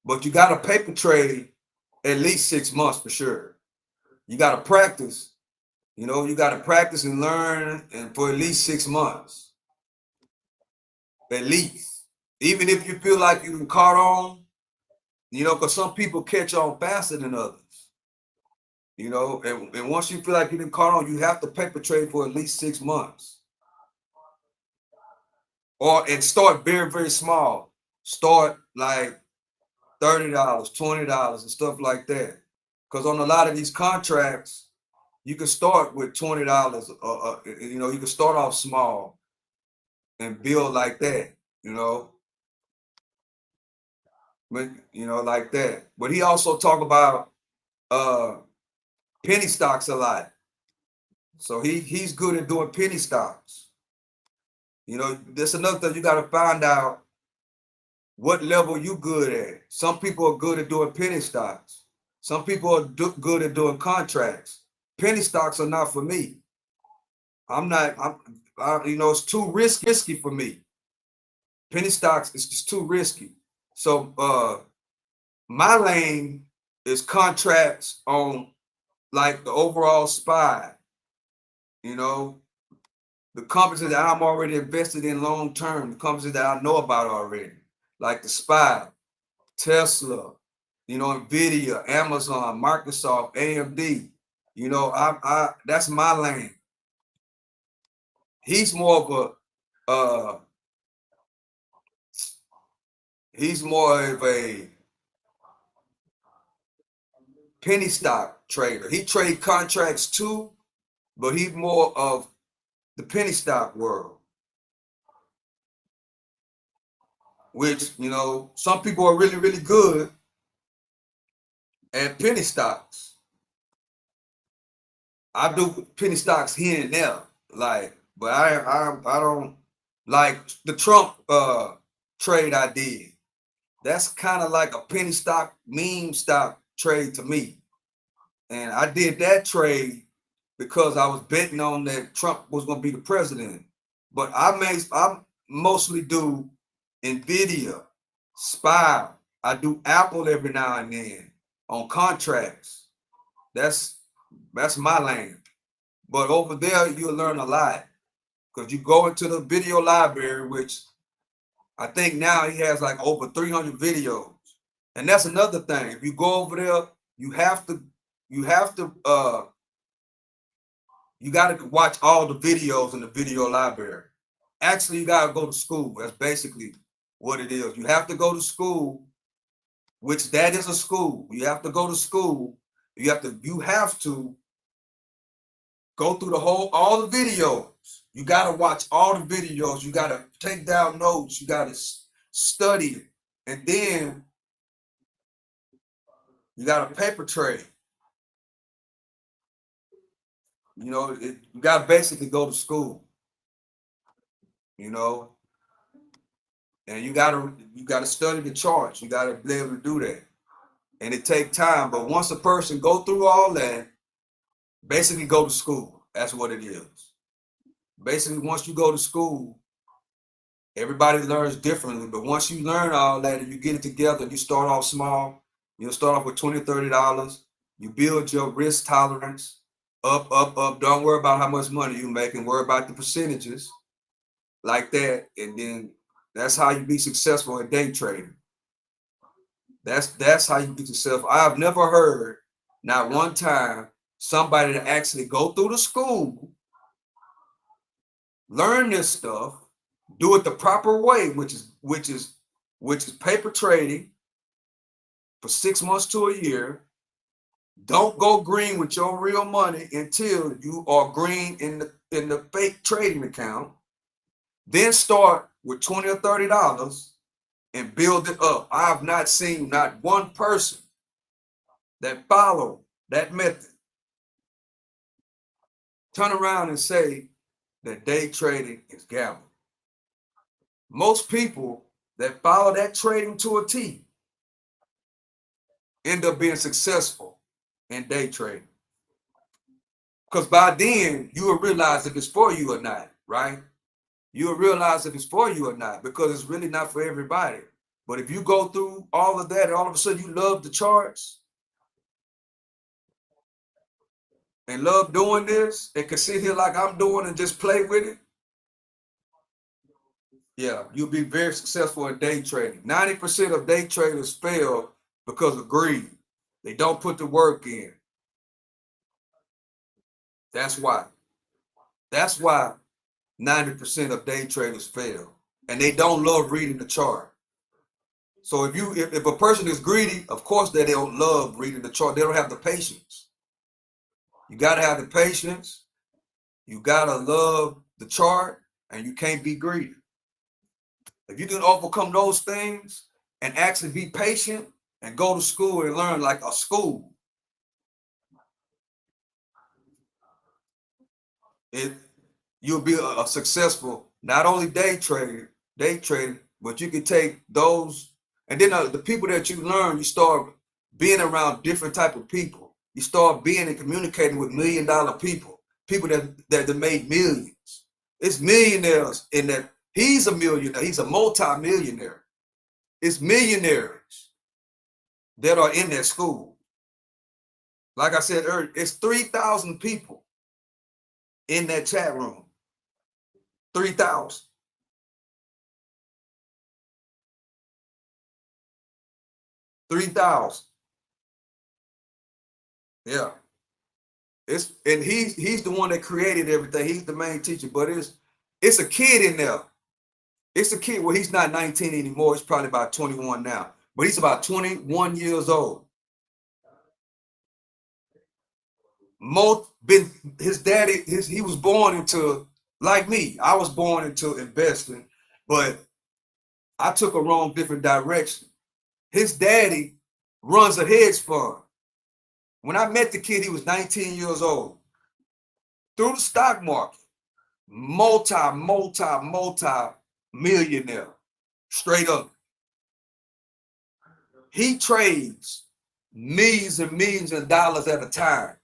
but you got to paper trade at least 6 months for sure. You got to practice, you got to practice and learn, and for at least 6 months, at least. Even if you feel like you've been caught on, because some people catch on faster than others. And once you feel like you've been caught on, you have to paper trade for at least 6 months. And start very, very small. Start like $30, $20 and stuff like that. Because on a lot of these contracts, you can start with $20. You can start off small and build like that, But like that. But he also talk about penny stocks a lot. So he's good at doing penny stocks. That's another thing. You got to find out what level you good at. Some people are good at doing penny stocks. Some people are good at doing contracts. Penny stocks are not for me. It's too risky for me. Penny stocks is just too risky. So my lane is contracts on like the overall SPY. The companies that I'm already invested in long term, the companies that I know about already, like the SPY, Tesla, Nvidia, Amazon, Microsoft, AMD. That's my lane. He's more of a penny stock trader. He trade contracts too, but he's more of the penny stock world, which, some people are really, really good at penny stocks. I do penny stocks here and there, but I don't like the Trump trade I did. That's kind of like a penny stock, meme stock trade to me. And I did that trade because I was betting on that Trump was going to be the president. But I mostly do Nvidia, SPY. I do Apple every now and then on contracts. That's That's my lane. But over there, you'll learn a lot because you go into the video library, which I think now he has like over 300 videos. And that's another thing. If you go over there, you have to you got to watch all the videos in the video library. Actually, you got to go to school. That's basically what it is. You have to go to school, which that is a school. You have to go to school. You have to go through all the videos. You got to watch all the videos. You got to take down notes. You got to study it. And then you got a paper trade. You know, you got to basically go to school. You know, and you gotta study the charts. You gotta be able to do that, and it take time. But once a person go through all that, basically go to school. That's what it is. Basically, once you go to school, everybody learns differently. But once you learn all that and you get it together, you start off small. You'll start off with $20, $30. You build your risk tolerance up, up, up. Don't worry about how much money you make, and worry about the percentages like that, and then that's how you be successful in day trading. That's how you be successful. I've never heard, not one time, somebody to actually go through the school, learn this stuff, do it the proper way, which is paper trading for 6 months to a year. Don't go green with your real money until you are green in the fake trading account. Then start with $20 or $30 and build it up. I have not seen not one person that follow that method turn around and say that day trading is gambling. Most people that follow that trading to a T end up being successful in day trading. Because by then, you will realize if it's for you or not, right? You will realize if it's for you or not, because it's really not for everybody. But if you go through all of that and all of a sudden you love the charts and love doing this and can sit here like I'm doing and just play with it, yeah, you'll be very successful in day trading. 90% of day traders fail because of greed. They don't put the work in. That's why. That's why 90% of day traders fail. And they don't love reading the chart. So if a person is greedy, of course they don't love reading the chart. They don't have the patience. You gotta have the patience. You gotta love the chart, and you can't be greedy. If you can overcome those things and actually be patient and go to school and learn like a school, you'll be a successful not only day trader, but you can take those, and then the people that you learn, you start being around different type of people. You start being and communicating with $1 million people that made millions. It's millionaires in that. He's a millionaire. He's a multi-millionaire. It's millionaires that are in that school. Like I said earlier, it's 3,000 people in that chat room. 3,000. 3,000. Yeah. He's the one that created everything. He's the main teacher, but it's a kid in there. It's a kid. Well, he's not 19 anymore. He's probably about 21 now, but he's about 21 years old. His daddy, he was born into, like me. I was born into investing, but I took a wrong, different direction. His daddy runs a hedge fund. When I met the kid, he was 19 years old. Through the stock market, multi millionaire, straight up. He trades millions and millions of dollars at a time.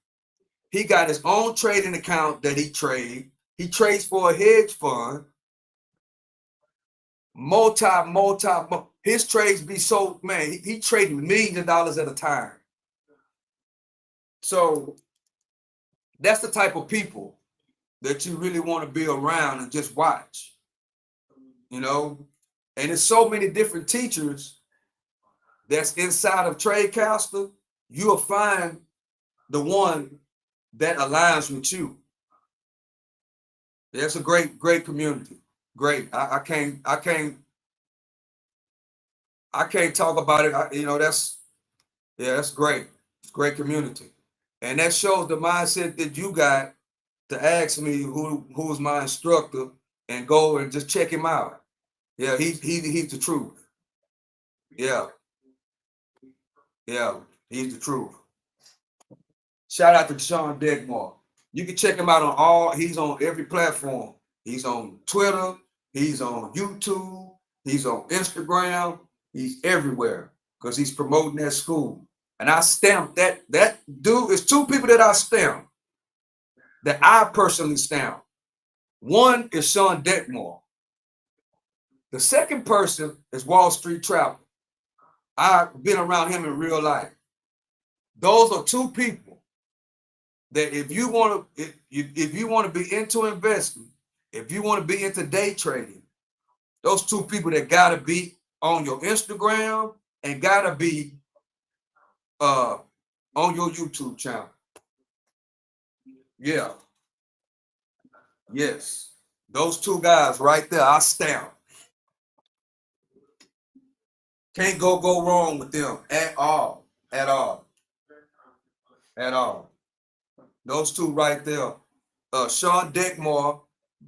He got his own trading account that he trades. He trades for a hedge fund. His trades be so, man, he trading millions of dollars at a time. So That's the type of people that you really want to be around and just watch, you know. And there's so many different teachers that's inside of Trade Counselor. You'll find the one that aligns with you. It's a great community. Great. I can't talk about it. That's great. It's a great community. And that shows the mindset that you got to ask me who's my instructor and go and just check him out. Yeah, he's the truth. Yeah, yeah, he's the truth. Shout out to Sean Degmore. You can check him out he's on every platform. He's on Twitter, he's on YouTube, he's on Instagram, he's everywhere because he's promoting that school. And I stamped that dude. It's two people that I stamped, that I personally stamped. One is Sean Degmore. The second person is Wall Street Trapper. I've been around him in real life. Those are two people that if you want to be into investing, if you want to be into day trading, those two people that gotta be on your Instagram and gotta be on your YouTube channel. Yeah. Yes. Those two guys right there, I stamp. Can't go wrong with them at all. At all. At all. Those two right there. Sean Degmore,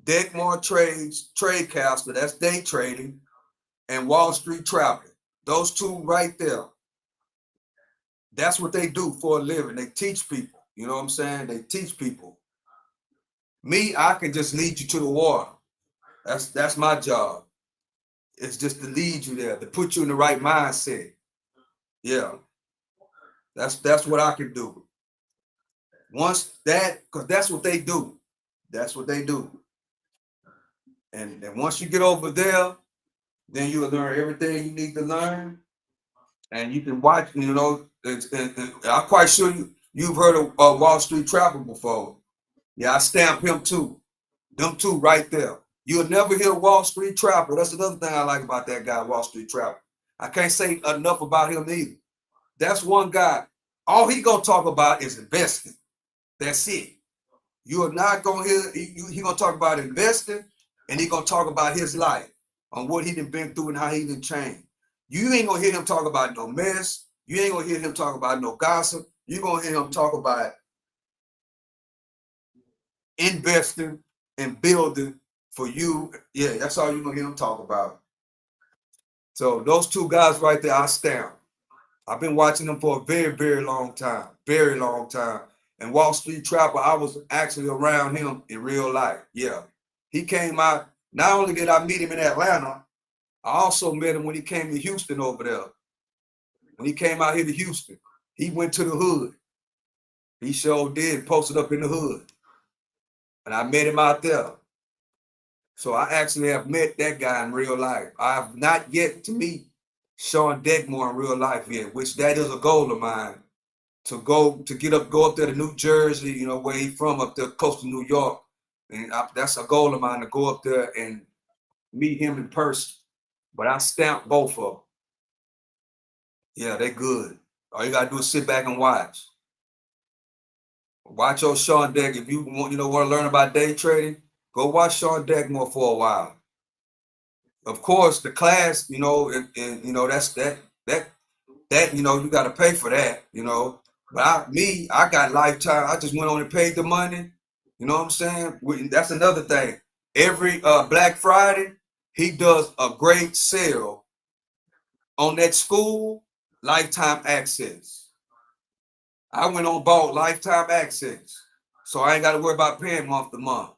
Degmore Trade Caster, that's day trading, and Wall Street Trapper. Those two right there. That's what they do for a living. They teach people. You know what I'm saying? They teach people. Me, I can just lead you to the water. That's my job. It's just to lead you there, to put you in the right mindset. Yeah. That's what I can do. Because that's what they do. That's what they do. And once you get over there, then you'll learn everything you need to learn. And you can watch, and I'm quite sure you've heard of Wall Street Trapper before. Yeah, I stamp him too. Them two right there. You'll never hear Wall Street Trapper. That's another thing I like about that guy, Wall Street Trapper. I can't say enough about him either. That's one guy. All he gonna talk about is investing. That's it. You are not gonna hear. He gonna talk about investing, and he gonna talk about his life, on what he done been through and how he done changed. You ain't gonna hear him talk about no mess. You ain't gonna hear him talk about no gossip. You're gonna hear him talk about investing and building for you. Yeah, that's all you're gonna hear him talk about. So those two guys right there, I stamp. I've been watching them for a very long time, very long time. And Wall Street Trapper, I was actually around him in real life. Yeah, he came out. Not only did I meet him in Atlanta, I also met him when he came to Houston over there. When he came out here to Houston, he went to the hood. He sure did, posted up in the hood. And I met him out there. So I actually have met that guy in real life. I have not yet to meet Sean Degmore in real life yet, which that is a goal of mine, to go up there to New Jersey, where he's from, up there close to New York. And that's a goal of mine, to go up there and meet him in person. But I stamped both of them. Yeah, they're good. All you gotta do is sit back and watch. Watch your Sean Deg. If you want to learn about day trading, go watch Sean Degmore for a while. Of course, the class, and that's you got to pay for that, But I got lifetime. I just went on and paid the money. You know what I'm saying? That's another thing. Every Black Friday, he does a great sale on that school lifetime access. I went on bought lifetime access, so I ain't got to worry about paying month to month.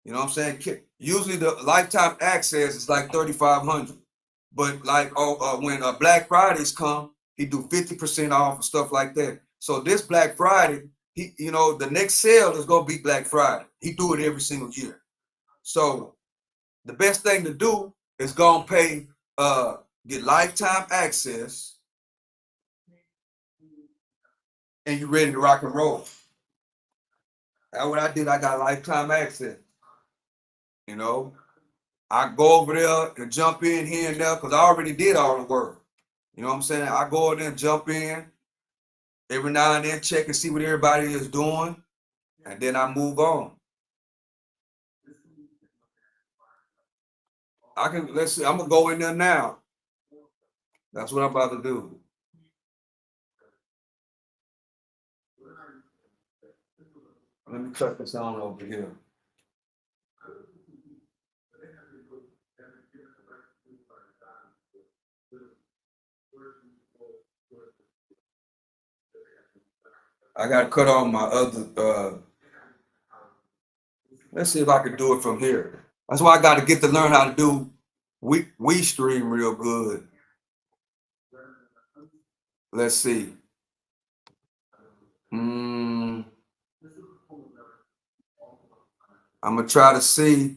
You know what I'm saying? Usually the lifetime access is like $3,500, but like when Black Fridays come, he do 50% off and stuff like that. So this Black Friday, the next sale is gonna be Black Friday. He do it every single year. So the best thing to do is go and pay, get lifetime access, and you're ready to rock and roll. That's what I did. I got lifetime access. You know, I go over there and jump in here and there because I already did all the work. You know what I'm saying? I go over there and jump in every now and then, check and see what everybody is doing, and then I move on. Let's see, I'm gonna go in there now. That's what I'm about to do. Let me cut this on over here. I gotta cut on my other, let's see if I can do it from here. That's why I gotta get to learn how to do we stream real good. Let's see. I'm gonna try to see,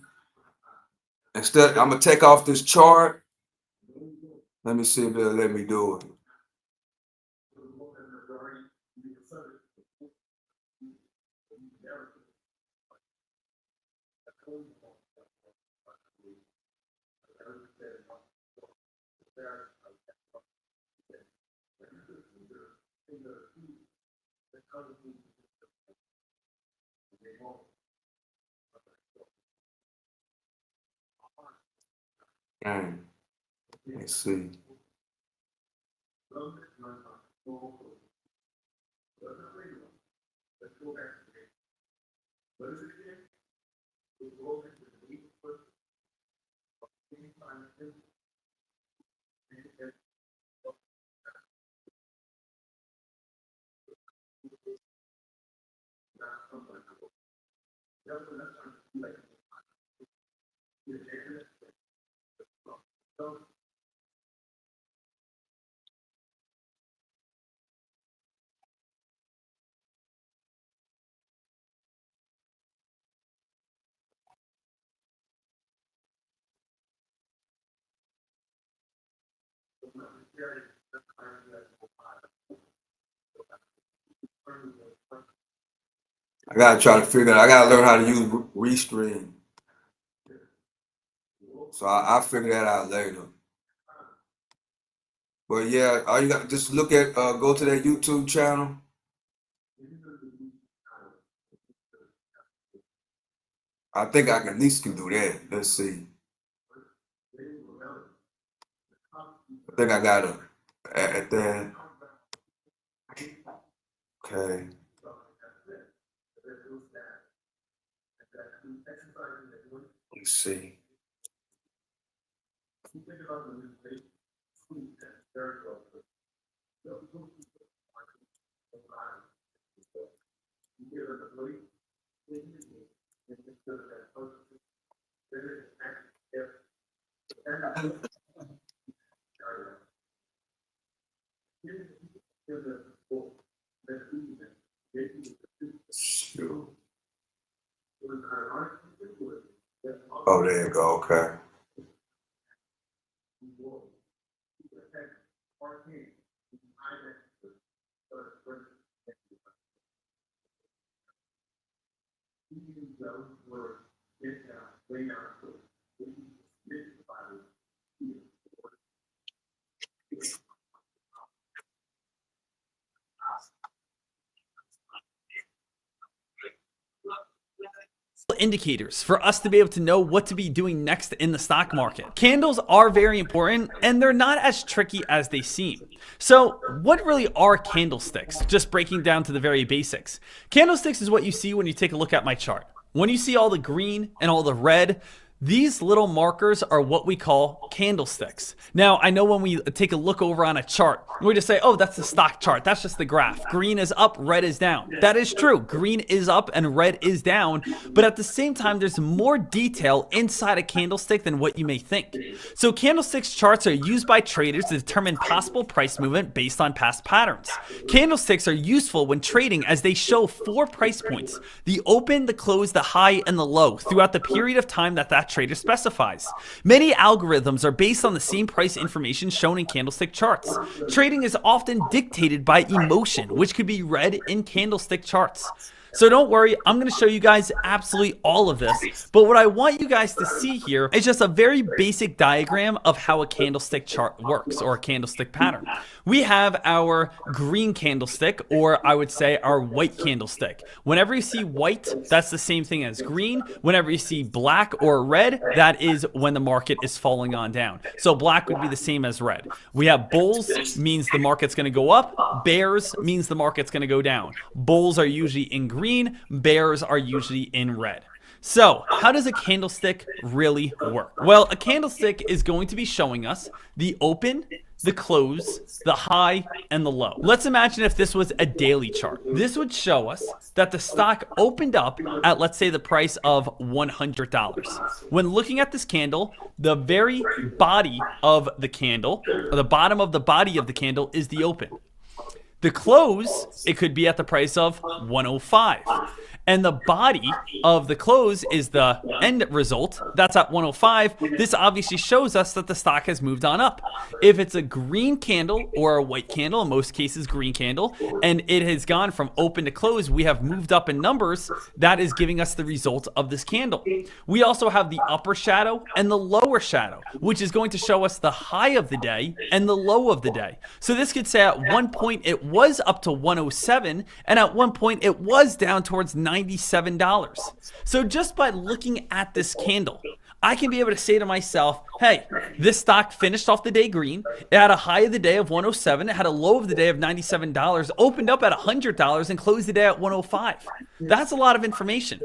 instead, I'm gonna take off this chart. Let me see if they'll let me do it. Dang. Let's see. I gotta try to figure out. I gotta learn how to use Restream. So I'll figure that out later. But yeah, all you got to just look at go to that YouTube channel. I think I can at least can do that. Let's see. I think I gotta add that. Okay. Let's see. Shoot. Oh, there you go. Okay. Indicators for us to be able to know what to be doing next in the stock market. Candles are very important and they're not as tricky as they seem. So what really are candlesticks? Just breaking down to the very basics. Candlesticks is what you see when you take a look at my chart. When you see all the green and all the red, these little markers are what we call candlesticks. Now, I know when we take a look over on a chart, we just say, oh, that's the stock chart. That's just the graph. Green is up, red is down. That is true. Green is up and red is down. But at the same time, there's more detail inside a candlestick than what you may think. So candlesticks charts are used by traders to determine possible price movement based on past patterns. Candlesticks are useful when trading as they show 4 price points: the open, the close, the high, and the low throughout the period of time that trader specifies. Many algorithms are based on the same price information shown in candlestick charts. Trading is often dictated by emotion, which could be read in candlestick charts. So don't worry, I'm going to show you guys absolutely all of this. But what I want you guys to see here is just a very basic diagram of how a candlestick chart works, or a candlestick pattern. We have our green candlestick, or I would say our white candlestick. Whenever you see white, that's the same thing as green. Whenever you see black or red, that is when the market is falling on down. So black would be the same as red. We have bulls, means the market's going to go up. Bears means the market's going to go down. Bulls are usually in green. Bears are usually in red. So how does a candlestick really work? Well, a candlestick is going to be showing us the open, the close, the high, and the low. Let's imagine if this was a daily chart. This would show us that the stock opened up at, let's say, the price of $100. When looking at this candle, the very body of the candle, or the bottom of the body of the candle, is the open. The close, it could be at the price of 105. And the body of the close is the end result. That's at 105. This obviously shows us that the stock has moved on up. If it's a green candle or a white candle, in most cases green candle, and it has gone from open to close, we have moved up in numbers. That is giving us the result of this candle. We also have the upper shadow and the lower shadow, which is going to show us the high of the day and the low of the day. So this could say at one point it was up to 107, and at one point it was down towards $97. So just by looking at this candle, I can be able to say to myself, hey, this stock finished off the day green. It had a high of the day of 107. It had a low of the day of $97, opened up at $100, and closed the day at 105. That's a lot of information.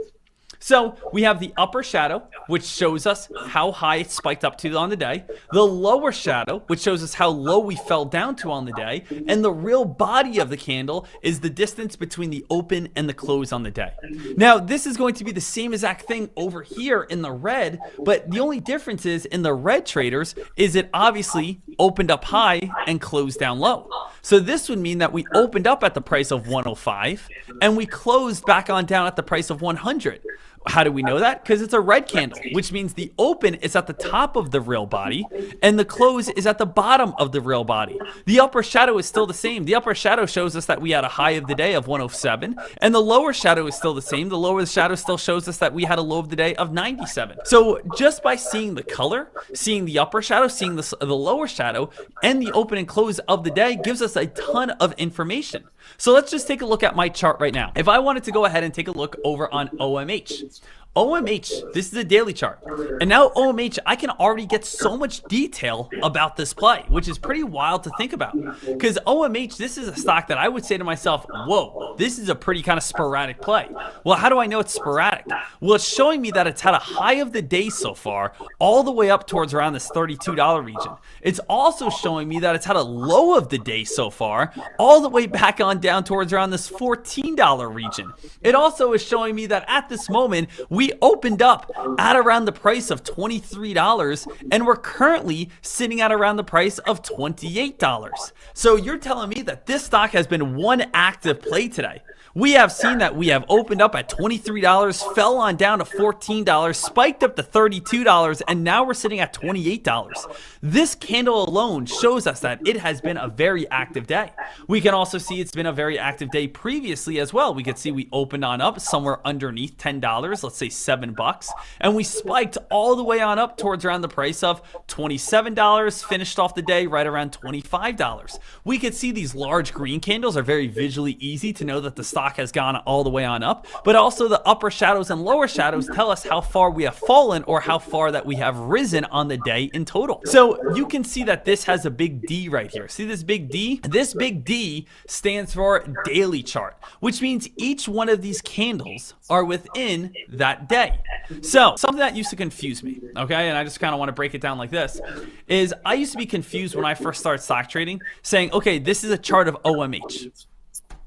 So we have the upper shadow, which shows us how high it spiked up to on the day. The lower shadow, which shows us how low we fell down to on the day. And the real body of the candle is the distance between the open and the close on the day. Now, this is going to be the same exact thing over here in the red, but the only difference is in the red traders is it obviously opened up high and closed down low. So this would mean that we opened up at the price of 105 and we closed back on down at the price of 100. How do we know that? Because it's a red candle, which means the open is at the top of the real body and the close is at the bottom of the real body. The upper shadow is still the same. The upper shadow shows us that we had a high of the day of 107, and the lower shadow is still the same. The lower shadow still shows us that we had a low of the day of 97. So just by seeing the color, seeing the upper shadow, seeing the lower shadow, and the open and close of the day gives us a ton of information. So let's just take a look at my chart right now. If I wanted to go ahead and take a look over on OMH. OMH, this is a daily chart. And now OMH, I can already get so much detail about this play, which is pretty wild to think about. Because OMH, this is a stock that I would say to myself, whoa, this is a pretty kind of sporadic play. Well, how do I know it's sporadic? Well, it's showing me that it's had a high of the day so far, all the way up towards around this $32 region. It's also showing me that it's had a low of the day so far, all the way back on down towards around this $14 region. It also is showing me that at this moment, we opened up at around the price of $23 and we're currently sitting at around the price of $28. So you're telling me that this stock has been one active play today. We have seen that we have opened up at $23, fell on down to $14, spiked up to $32, and now we're sitting at $28. This candle alone shows us that it has been a very active day. We can also see it's been a very active day previously as well. We could see we opened on up somewhere underneath $10, let's say $7, and we spiked all the way on up towards around the price of $27, finished off the day right around $25. We could see these large green candles are very visually easy to know that the stock has gone all the way on up, but also the upper shadows and lower shadows tell us how far we have fallen or how far that we have risen on the day in total. So you can see that this has a big D right here. See this big D? This big D stands for daily chart, which means each one of these candles are within that day. So something that used to confuse me, okay, and I just kind of want to break it down like this, is I used to be confused when I first started stock trading saying, okay, this is a chart of OMH.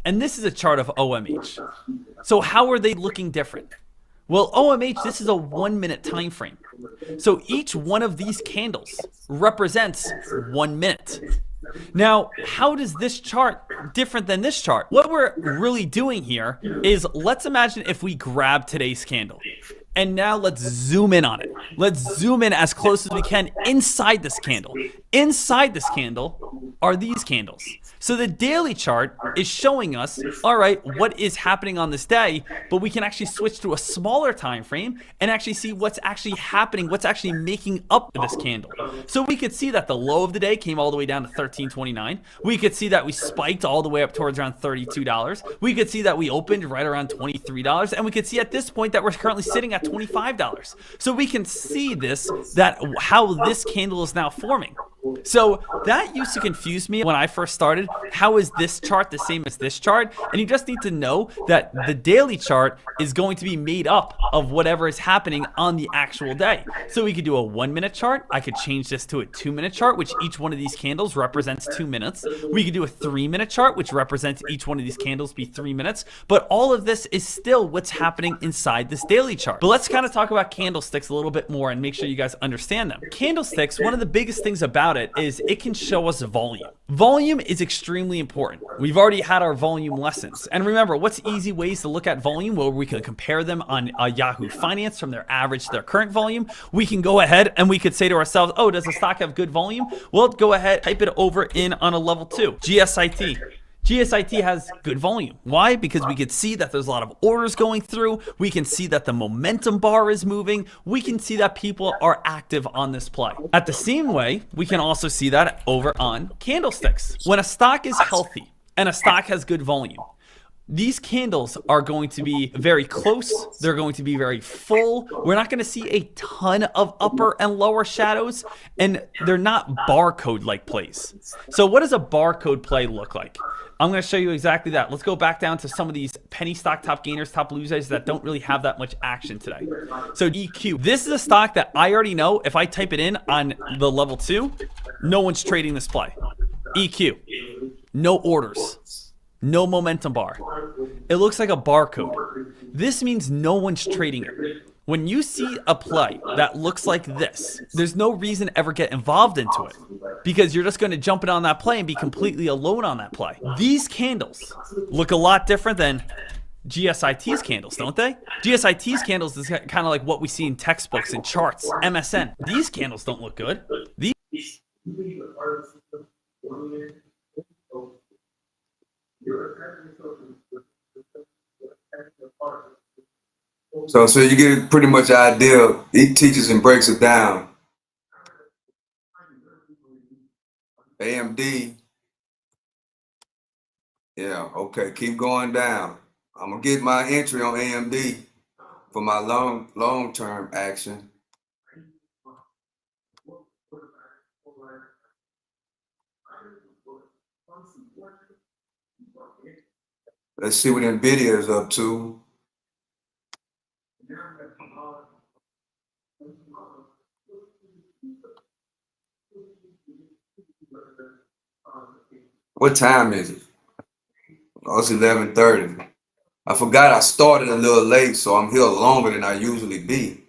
And this is a chart of OMH. So how are they looking different? Well, OMH, this is a 1 minute time frame. So each one of these candles represents 1 minute. Now, how does this chart different than this chart? What we're really doing here is, let's imagine if we grab today's candle. And now let's zoom in on it. Let's zoom in as close as we can inside this candle. Inside this candle, are these candles. So the daily chart is showing us, all right, what is happening on this day, but we can actually switch to a smaller time frame and actually see what's actually happening, what's actually making up this candle. So we could see that the low of the day came all the way down to $13.29. We could see that we spiked all the way up towards around $32. We could see that we opened right around $23, and we could see at this point that we're currently sitting at $25. So we can see this, that how this candle is now forming. So that used to confuse me when I first started. How is this chart the same as this chart? And you just need to know that the daily chart is going to be made up of whatever is happening on the actual day. So we could do a 1 minute chart. I could change this to a 2 minute chart, which each one of these candles represents 2 minutes. We could do a 3 minute chart, which represents each one of these candles be 3 minutes. But all of this is still what's happening inside this daily chart. But let's kind of talk about candlesticks a little bit more and make sure you guys understand them. Candlesticks, one of the biggest things about it is it can show us volume. Volume is extremely important. We've already had our volume lessons. And remember, what's easy ways to look at volume? Well, we can compare them on Yahoo Finance from their average to their current volume. We can go ahead and we could say to ourselves, oh, does the stock have good volume? Well, go ahead, type it over in on a level 2. GSIT. GSIT has good volume. Why? Because we can see that there's a lot of orders going through. We can see that the momentum bar is moving. We can see that people are active on this play. At the same way, we can also see that over on candlesticks. When a stock is healthy and a stock has good volume, these candles are going to be very close. They're going to be very full. We're not going to see a ton of upper and lower shadows, and they're not barcode like plays. So what does a barcode play look like? I'm going to show you exactly that. Let's go back down to some of these penny stock top gainers, top losers that don't really have that much action today. So EQ, this is a stock that I already know if I type it in on the level 2, no one's trading this play. EQ, no orders, no momentum bar. It looks like a barcode. This means no one's trading it. When you see a play that looks like this, there's no reason to ever get involved into it because you're just going to jump in on that play and be completely alone on that play. These candles look a lot different than GSIT's candles, don't they? GSIT's candles is kind of like what we see in textbooks and charts, MSN. These candles don't look good. These So you get pretty much an idea. He teaches and breaks it down. AMD. Yeah, okay, keep going down. I'm gonna get my entry on AMD for my long-term action. Let's see what NVIDIA is up to. What time is it? Oh, it's 11:30. I forgot I started a little late, so I'm here longer than I usually be.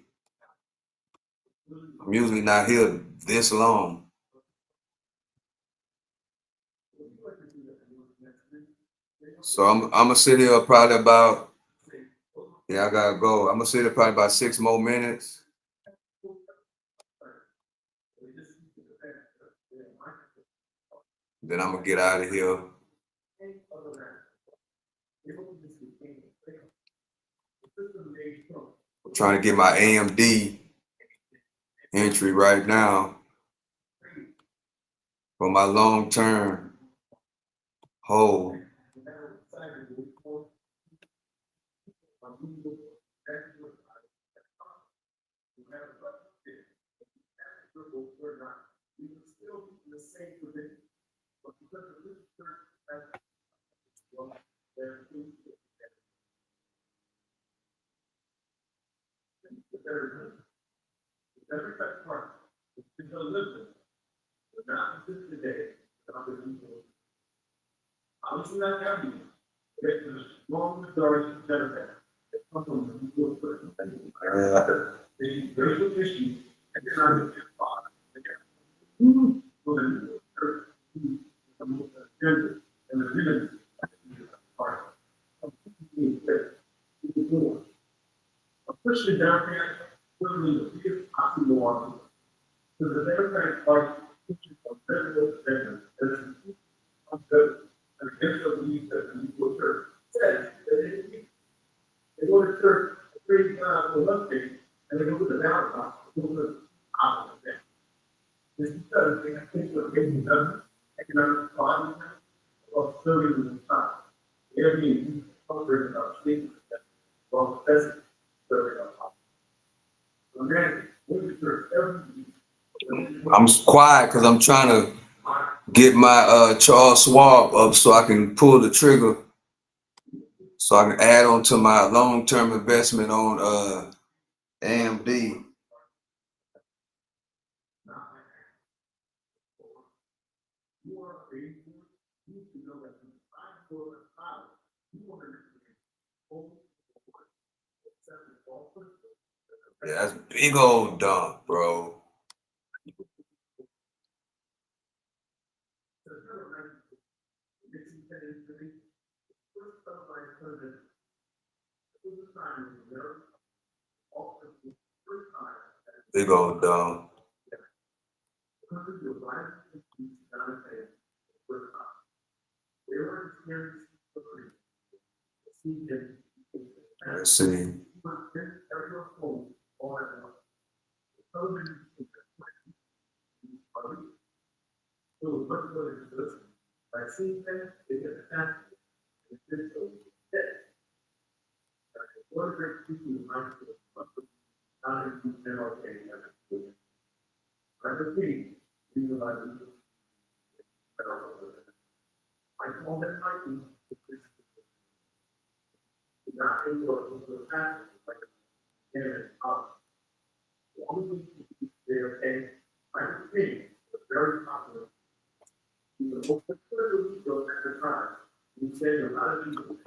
I'm usually not here this long. So I'm gonna sit here probably about, yeah, I gotta go. I'm gonna sit here probably about 6 more minutes. Then I'm gonna get out of here. I'm trying to get my AMD entry right now for my long-term hold. Especially Democrats, literally the biggest possible one. Because the Democrats are pushing for federal standards. I'm quiet because I'm trying to get my Charles Schwab up so I can pull the trigger, so I can add on to my long-term investment on AMD. Yeah, that's a big old dump, bro. Big old dump. Let's see.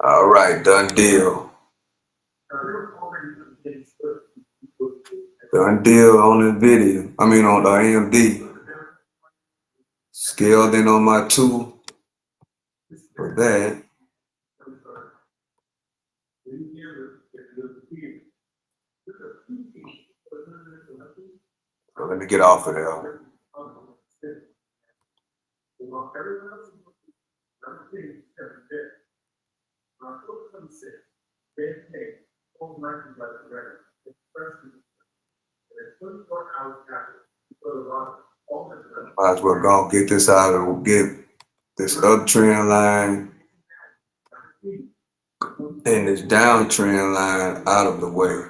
All right, done deal. Done deal on the video. I mean on the AMD. Scaled in on my 2 for that. So let me get off of there. Might as well go and get this out of get this uptrend line and this downtrend line out of the way.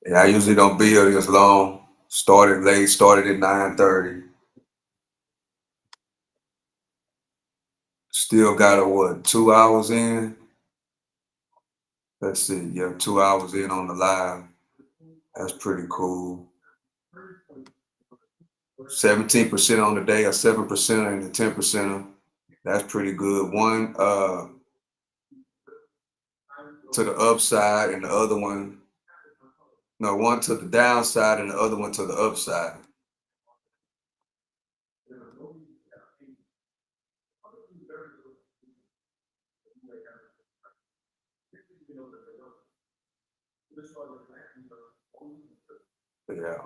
Yeah, I usually don't be here this long. Started late, started at 9:30. Still got a what, 2 hours in? Let's see, yeah, 2 hours in on the live. That's pretty cool. 17% on the day, a 7% and a 10%. That's pretty good. One to the upside and the other one, no, one to the downside and the other one to the upside. Yeah.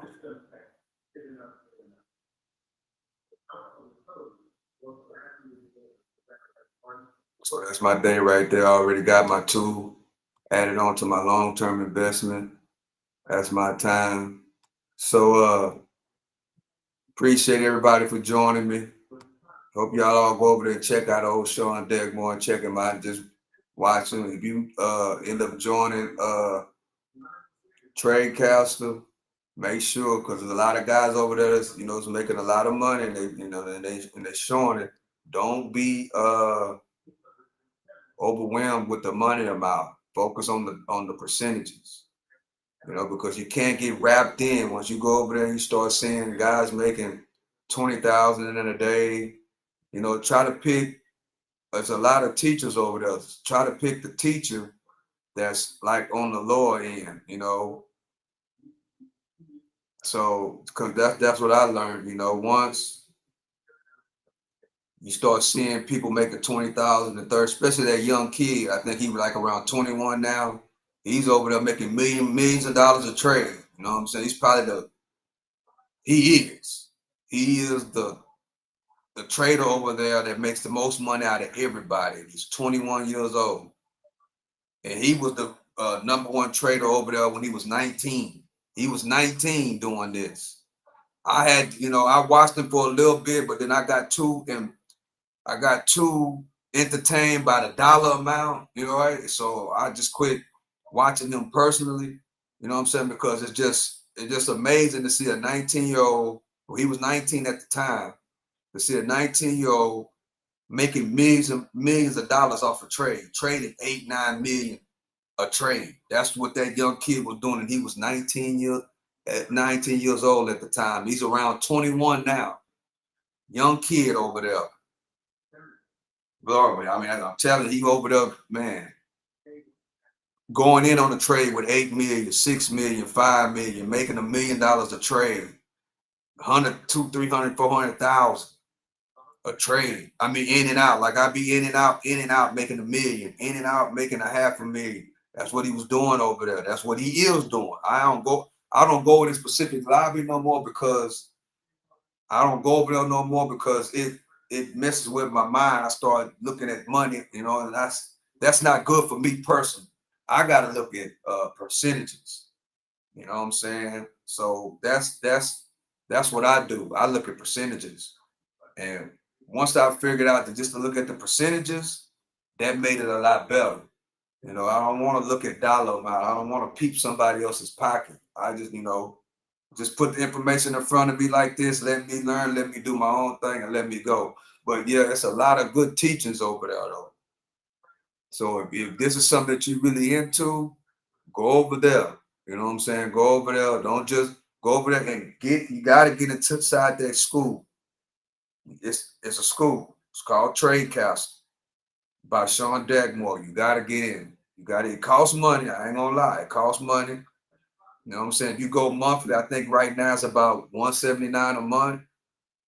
So that's my day right there. I already got my 2 added on to my long-term investment. That's my time. So appreciate everybody for joining me. Hope y'all all go over there and check out old Sean Degmore and check him out and just watch him. If you end up joining Tradecaster, make sure, because there's a lot of guys over there that's, is making a lot of money and they're showing it. Don't be overwhelmed with the money amount. Focus on the percentages. Because you can't get wrapped in once you go over there and you start seeing guys making 20,000 in a day. Try to pick. There's a lot of teachers over there. Try to pick the teacher that's like on the lower end. So, because that's what I learned. Once you start seeing people making 20,000 and 30, especially that young kid. I think he was like around 21 now. He's over there making millions of dollars a trade. You know what I'm saying? He's probably he is. He is the trader over there that makes the most money out of everybody. He's 21 years old. And he was the number one trader over there when he was 19. He was 19 doing this. I watched him for a little bit, but then I got too entertained by the dollar amount, right? So I just quit watching him personally, you know what I'm saying? Because it's just amazing to see a 19-year-old, well, he was 19 at the time, to see a 19-year-old making millions of dollars off a trade, trading 8-9 million a trade. That's what that young kid was doing, and he was 19 years old at the time. He's around 21 now. Young kid over there. Glory. I mean, I'm telling you, he over there, man, going in on a trade with 8 million, 6 million, 5 million, making $1 million a trade, 100, 200, 300, 400,000 a trade. I mean, in and out. Like I be in and out, making $1 million, in and out, making $500,000. That's what he was doing over there. That's what he is doing. I don't go in a specific lobby no more because I don't go over there no more because it messes with my mind. I start looking at money, and that's not good for me personally. I gotta look at percentages. You know what I'm saying? So that's what I do. I look at percentages. And once I figured out that just to look at the percentages, that made it a lot better. I don't want to look at dollar amount. I don't want to peep somebody else's pocket. I just put the information in front of me like this, let me learn, let me do my own thing, and let me go. But yeah, it's a lot of good teachings over there, though. So if this is something that you're really into, go over there. You know what I'm saying? Go over there. Don't just go over there and you got to get inside that school. It's a school. It's called Trade Castle by Sean Dagmore. You got to get in. It costs money. I ain't gonna lie. It costs money. You know what I'm saying? If you go monthly, I think right now it's about $179 a month.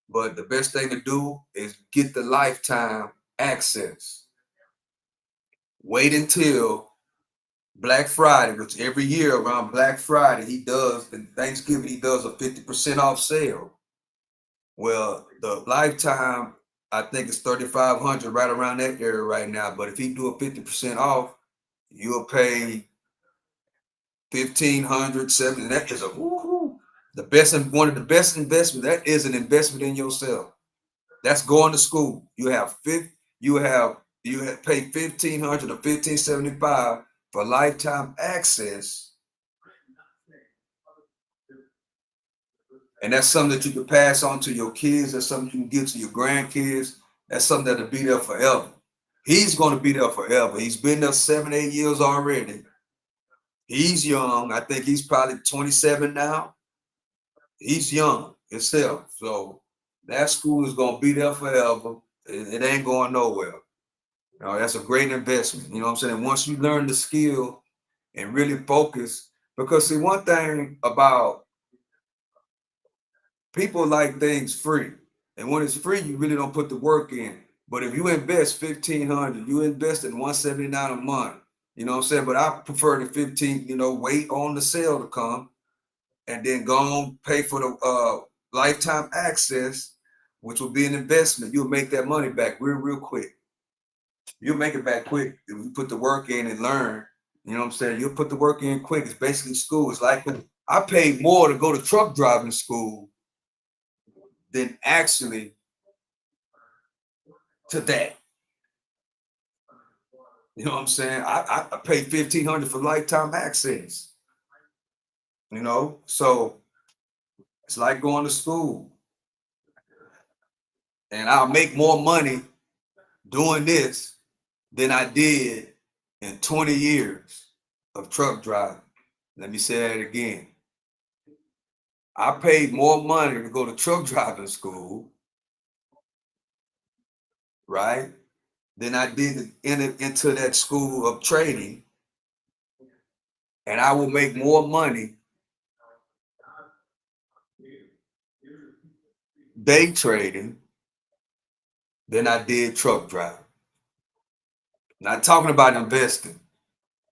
But the best thing to do is get the lifetime access. Wait until Black Friday, which every year around Black Friday, and Thanksgiving, he does a 50% off sale. Well, the lifetime, I think it's $3,500 right around that area right now. But if he do a 50% off, you'll pay $1,500, $700. That is one of the best investments. That is an investment in yourself. That's going to school. You have pay $1,500 or $1,575 for lifetime access, and that's something that you can pass on to your kids. That's something you can give to your grandkids. That's something that'll be there forever. He's going to be there forever. He's been there 7-8 years already. He's young. I think he's probably 27 now. He's young himself. So that school is going to be there forever. It ain't going nowhere. That's a great investment. You know what I'm saying? Once you learn the skill and really focus, because see, one thing about people like things free. And when it's free, you really don't put the work in. But if you invest $1,500, you invest in $179 a month. You know what I'm saying? But I prefer the 15, wait on the sale to come and then go on pay for the lifetime access, which will be an investment. You'll make that money back real quick. You'll make it back quick if you put the work in and learn. You know what I'm saying? You'll put the work in quick. It's basically school. It's like I paid more to go to truck driving school than actually to that. You know what I'm saying? I paid $1,500 for lifetime access. So it's like going to school. And I'll make more money doing this than I did in 20 years of truck driving. Let me say that again. I paid more money to go to truck driving school, right, than I did into that school of trading. And I will make more money day trading than I did truck driving. Not talking about investing,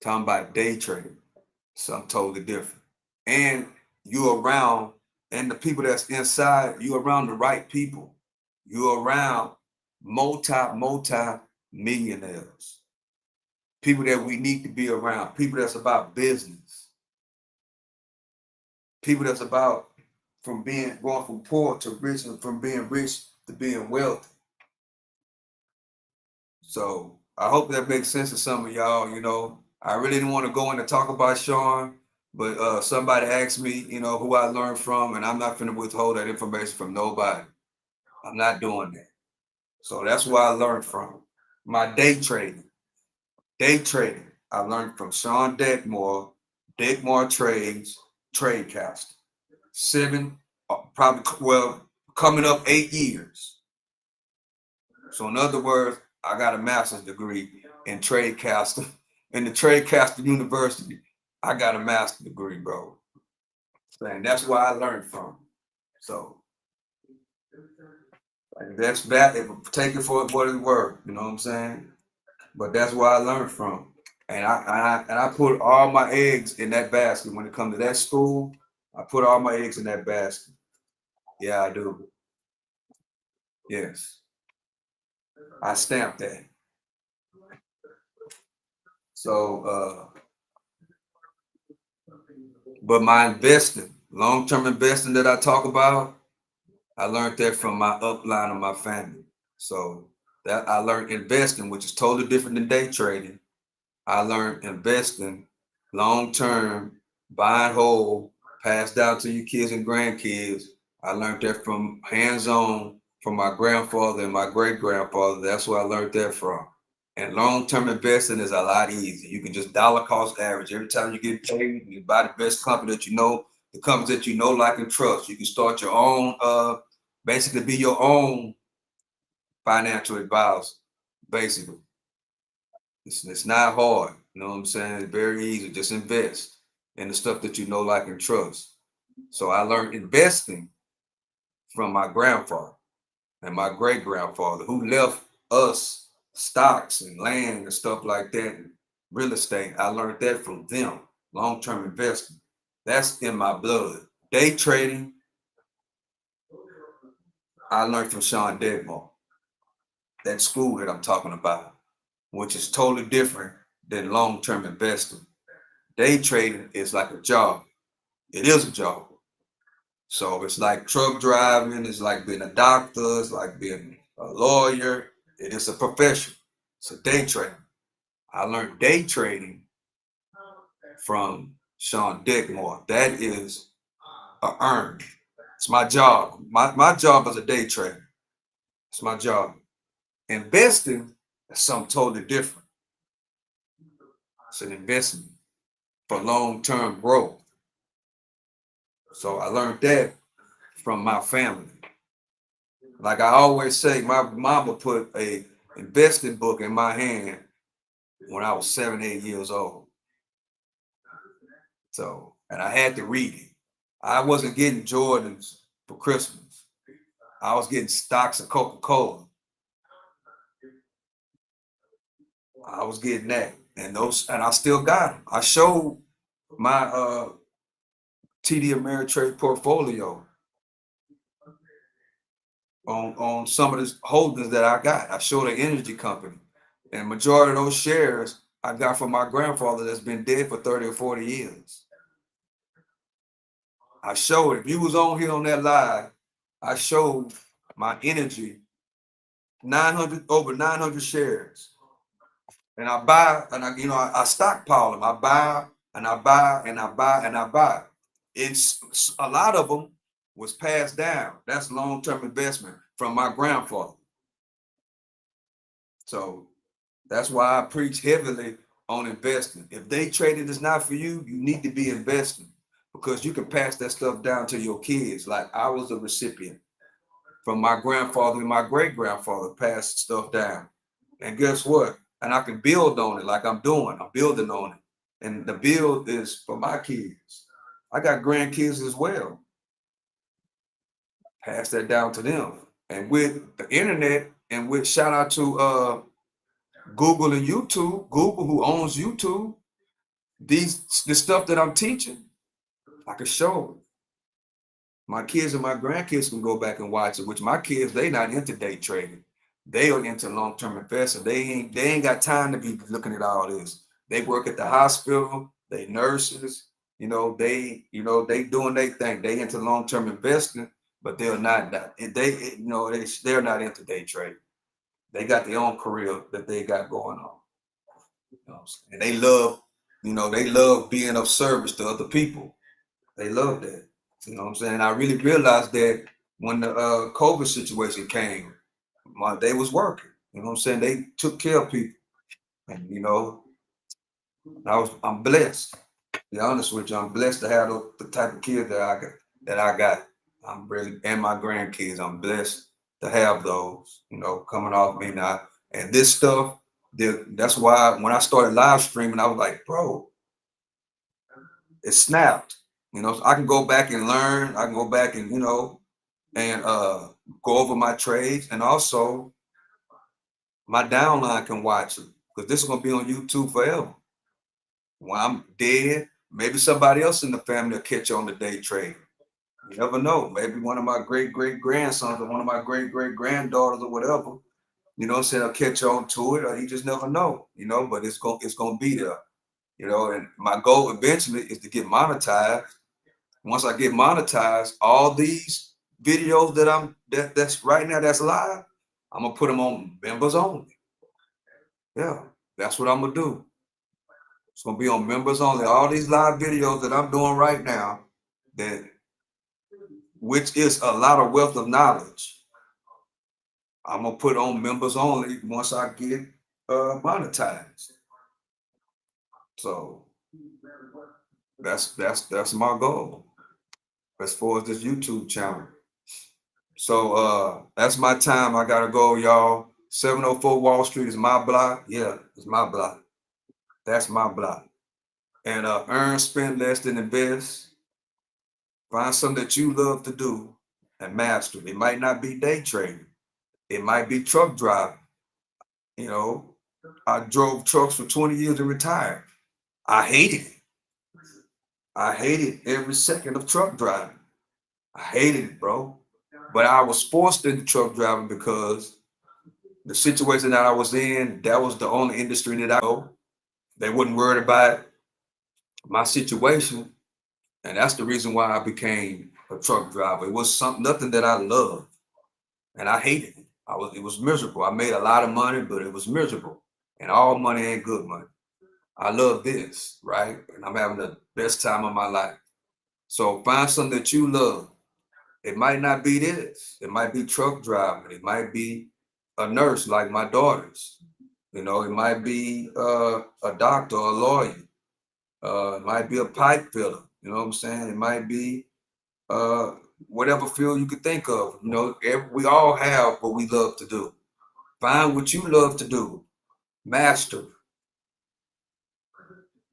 talking about day trading. Something totally different. And you're around, and the people that's inside, you're around the right people. You're around multi millionaires. People that we need to be around. People that's about business. People that's about going from poor to rich, and from being rich to being wealthy. So I hope that makes sense to some of y'all. I really didn't want to go in and talk about Sean, but somebody asked me, who I learned from, and I'm not going to withhold that information from nobody. I'm not doing that. So that's where I learned from. My day trading. I learned from Sean Deckmore, Deckmore Trades, Tradecast. Coming up 8 years. So in other words, I got a master's degree in Tradecaster. In the Tradecaster University, I got a master's degree, bro. And that's where I learned from. So that's that. Take it for what it's worth. You know what I'm saying? But that's where I learned from. And I put all my eggs in that basket. When it comes to that school, I put all my eggs in that basket. Yeah, I do. Yes. I stamped that. So but my investing, long-term investing that I talk about, I learned that from my upline of my family. So that I learned investing, which is totally different than day trading. I learned investing long-term, buy and hold, pass down to your kids and grandkids. I learned that from hands-on from my grandfather and my great-grandfather. That's where I learned that from. And long-term investing is a lot easier. You can just dollar cost average. Every time you get paid, you buy the best company that you know, the companies that you know, like, and trust. You can start your own, basically be your own financial advisor, basically. It's not hard. You know what I'm saying? It's very easy. Just invest in the stuff that you know, like, and trust. So I learned investing from my grandfather and my great grandfather, who left us stocks and land and stuff like that, and real estate. I learned that from them. Long-term investing. That's in my blood. Day trading, I learned from Sean Deckmore. That school that I'm talking about, which is totally different than long-term investing. Day trading is like a job. It is a job. So it's like truck driving, it's like being a doctor, it's like being a lawyer. It is a profession. It's a day trading. I learned day trading from Sean Deckmore. That is a earn. It's my job. My job as a day trader. It's my job. Investing is something totally different. It's an investment for long-term growth. So I learned that from my family. Like I always say, my mama put a investing book in my hand when I was 7, 8 years old. So, and I had to read it. I wasn't getting Jordans for Christmas. I was getting stocks of Coca-Cola. I was getting that. And I still got them. I showed my TD Ameritrade portfolio on some of the holdings that I got. I showed an energy company. And majority of those shares I got from my grandfather that's been dead for 30 or 40 years. I showed, if you was on here on that live, I showed my energy, over 900 shares. And I buy, and I stockpile them. I buy, and I buy, and I buy, and I buy. It's a lot of them was passed down. That's long-term investment from my grandfather. So that's why I preach heavily on investing. If day trading is not for you, you need to be investing, because you can pass that stuff down to your kids. Like I was a recipient from my grandfather and my great grandfather, passed stuff down. And guess what? And I can build on it like I'm doing. I'm building on it. And the build is for my kids. I got grandkids as well. pass that down to them. And with the internet, and with shout out to Google and YouTube, Google who owns YouTube, the stuff that I'm teaching, I can show my kids and my grandkids can go back and watch it. Which my kids, they not into day trading. They are into long-term investing. They ain't got time to be looking at all this. They work at the hospital, they nurses, they doing their thing. They into long-term investing, but they're not that they're not into day trading. They got their own career that they got going on. And they love being of service to other people. They love that. You know what I'm saying? I really realized that when the COVID situation came, they was working. You know what I'm saying? They took care of people. And I'm blessed. To be honest with you, I'm blessed to have the type of kids that I got. I'm really, and my grandkids, I'm blessed to have those, coming off me now. And this stuff, that's why when I started live streaming, I was like, bro, it snapped. So I can go back and learn. I can go back and and go over my trades, and also my downline can watch it, because this is gonna be on YouTube forever. When I'm dead, maybe somebody else in the family will catch on the day trade. You never know. Maybe one of my great great grandsons or one of my great great granddaughters or whatever. I'll catch on to it, or you just never know. But it's gonna be there. And my goal eventually is to get monetized. Once I get monetized, all these videos that's right now that's live, I'm gonna put them on members only. Yeah, that's what I'm gonna do. It's gonna be on members only. All these live videos that I'm doing right now, which is a lot of wealth of knowledge, I'm gonna put on members only once I get monetized. So that's my goal as far as this YouTube channel. So that's my time. I gotta go, y'all. 704 Wall Street is my block. Yeah, it's my block. That's my block. And earn, spend less than invest. Find something that you love to do and master it. It might not be day trading. It might be truck driving. I drove trucks for 20 years and retired. I hated it. I hated every second of truck driving. I hated it, bro. But I was forced into truck driving because the situation that I was in, that was the only industry that I know. They wasn't worried about my situation. And that's the reason why I became a truck driver. It was nothing that I loved. And I hated it. It was miserable. I made a lot of money, but it was miserable. And all money ain't good money. I love this, right? And I'm having the best time of my life. So find something that you love. It might not be this. It might be truck driving. It might be a nurse like my daughters. It might be a doctor or a lawyer. It might be a pipe fitter. You know what I'm saying? It might be whatever field you could think of. We all have what we love to do. Find what you love to do, master,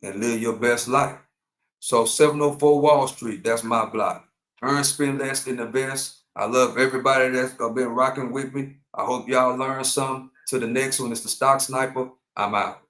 and live your best life. So 704 Wall Street, that's my block. Earn, spend less than invest. I love everybody that's been rocking with me. I hope y'all learn something. To the next one, it's the Stock Sniper. I'm out.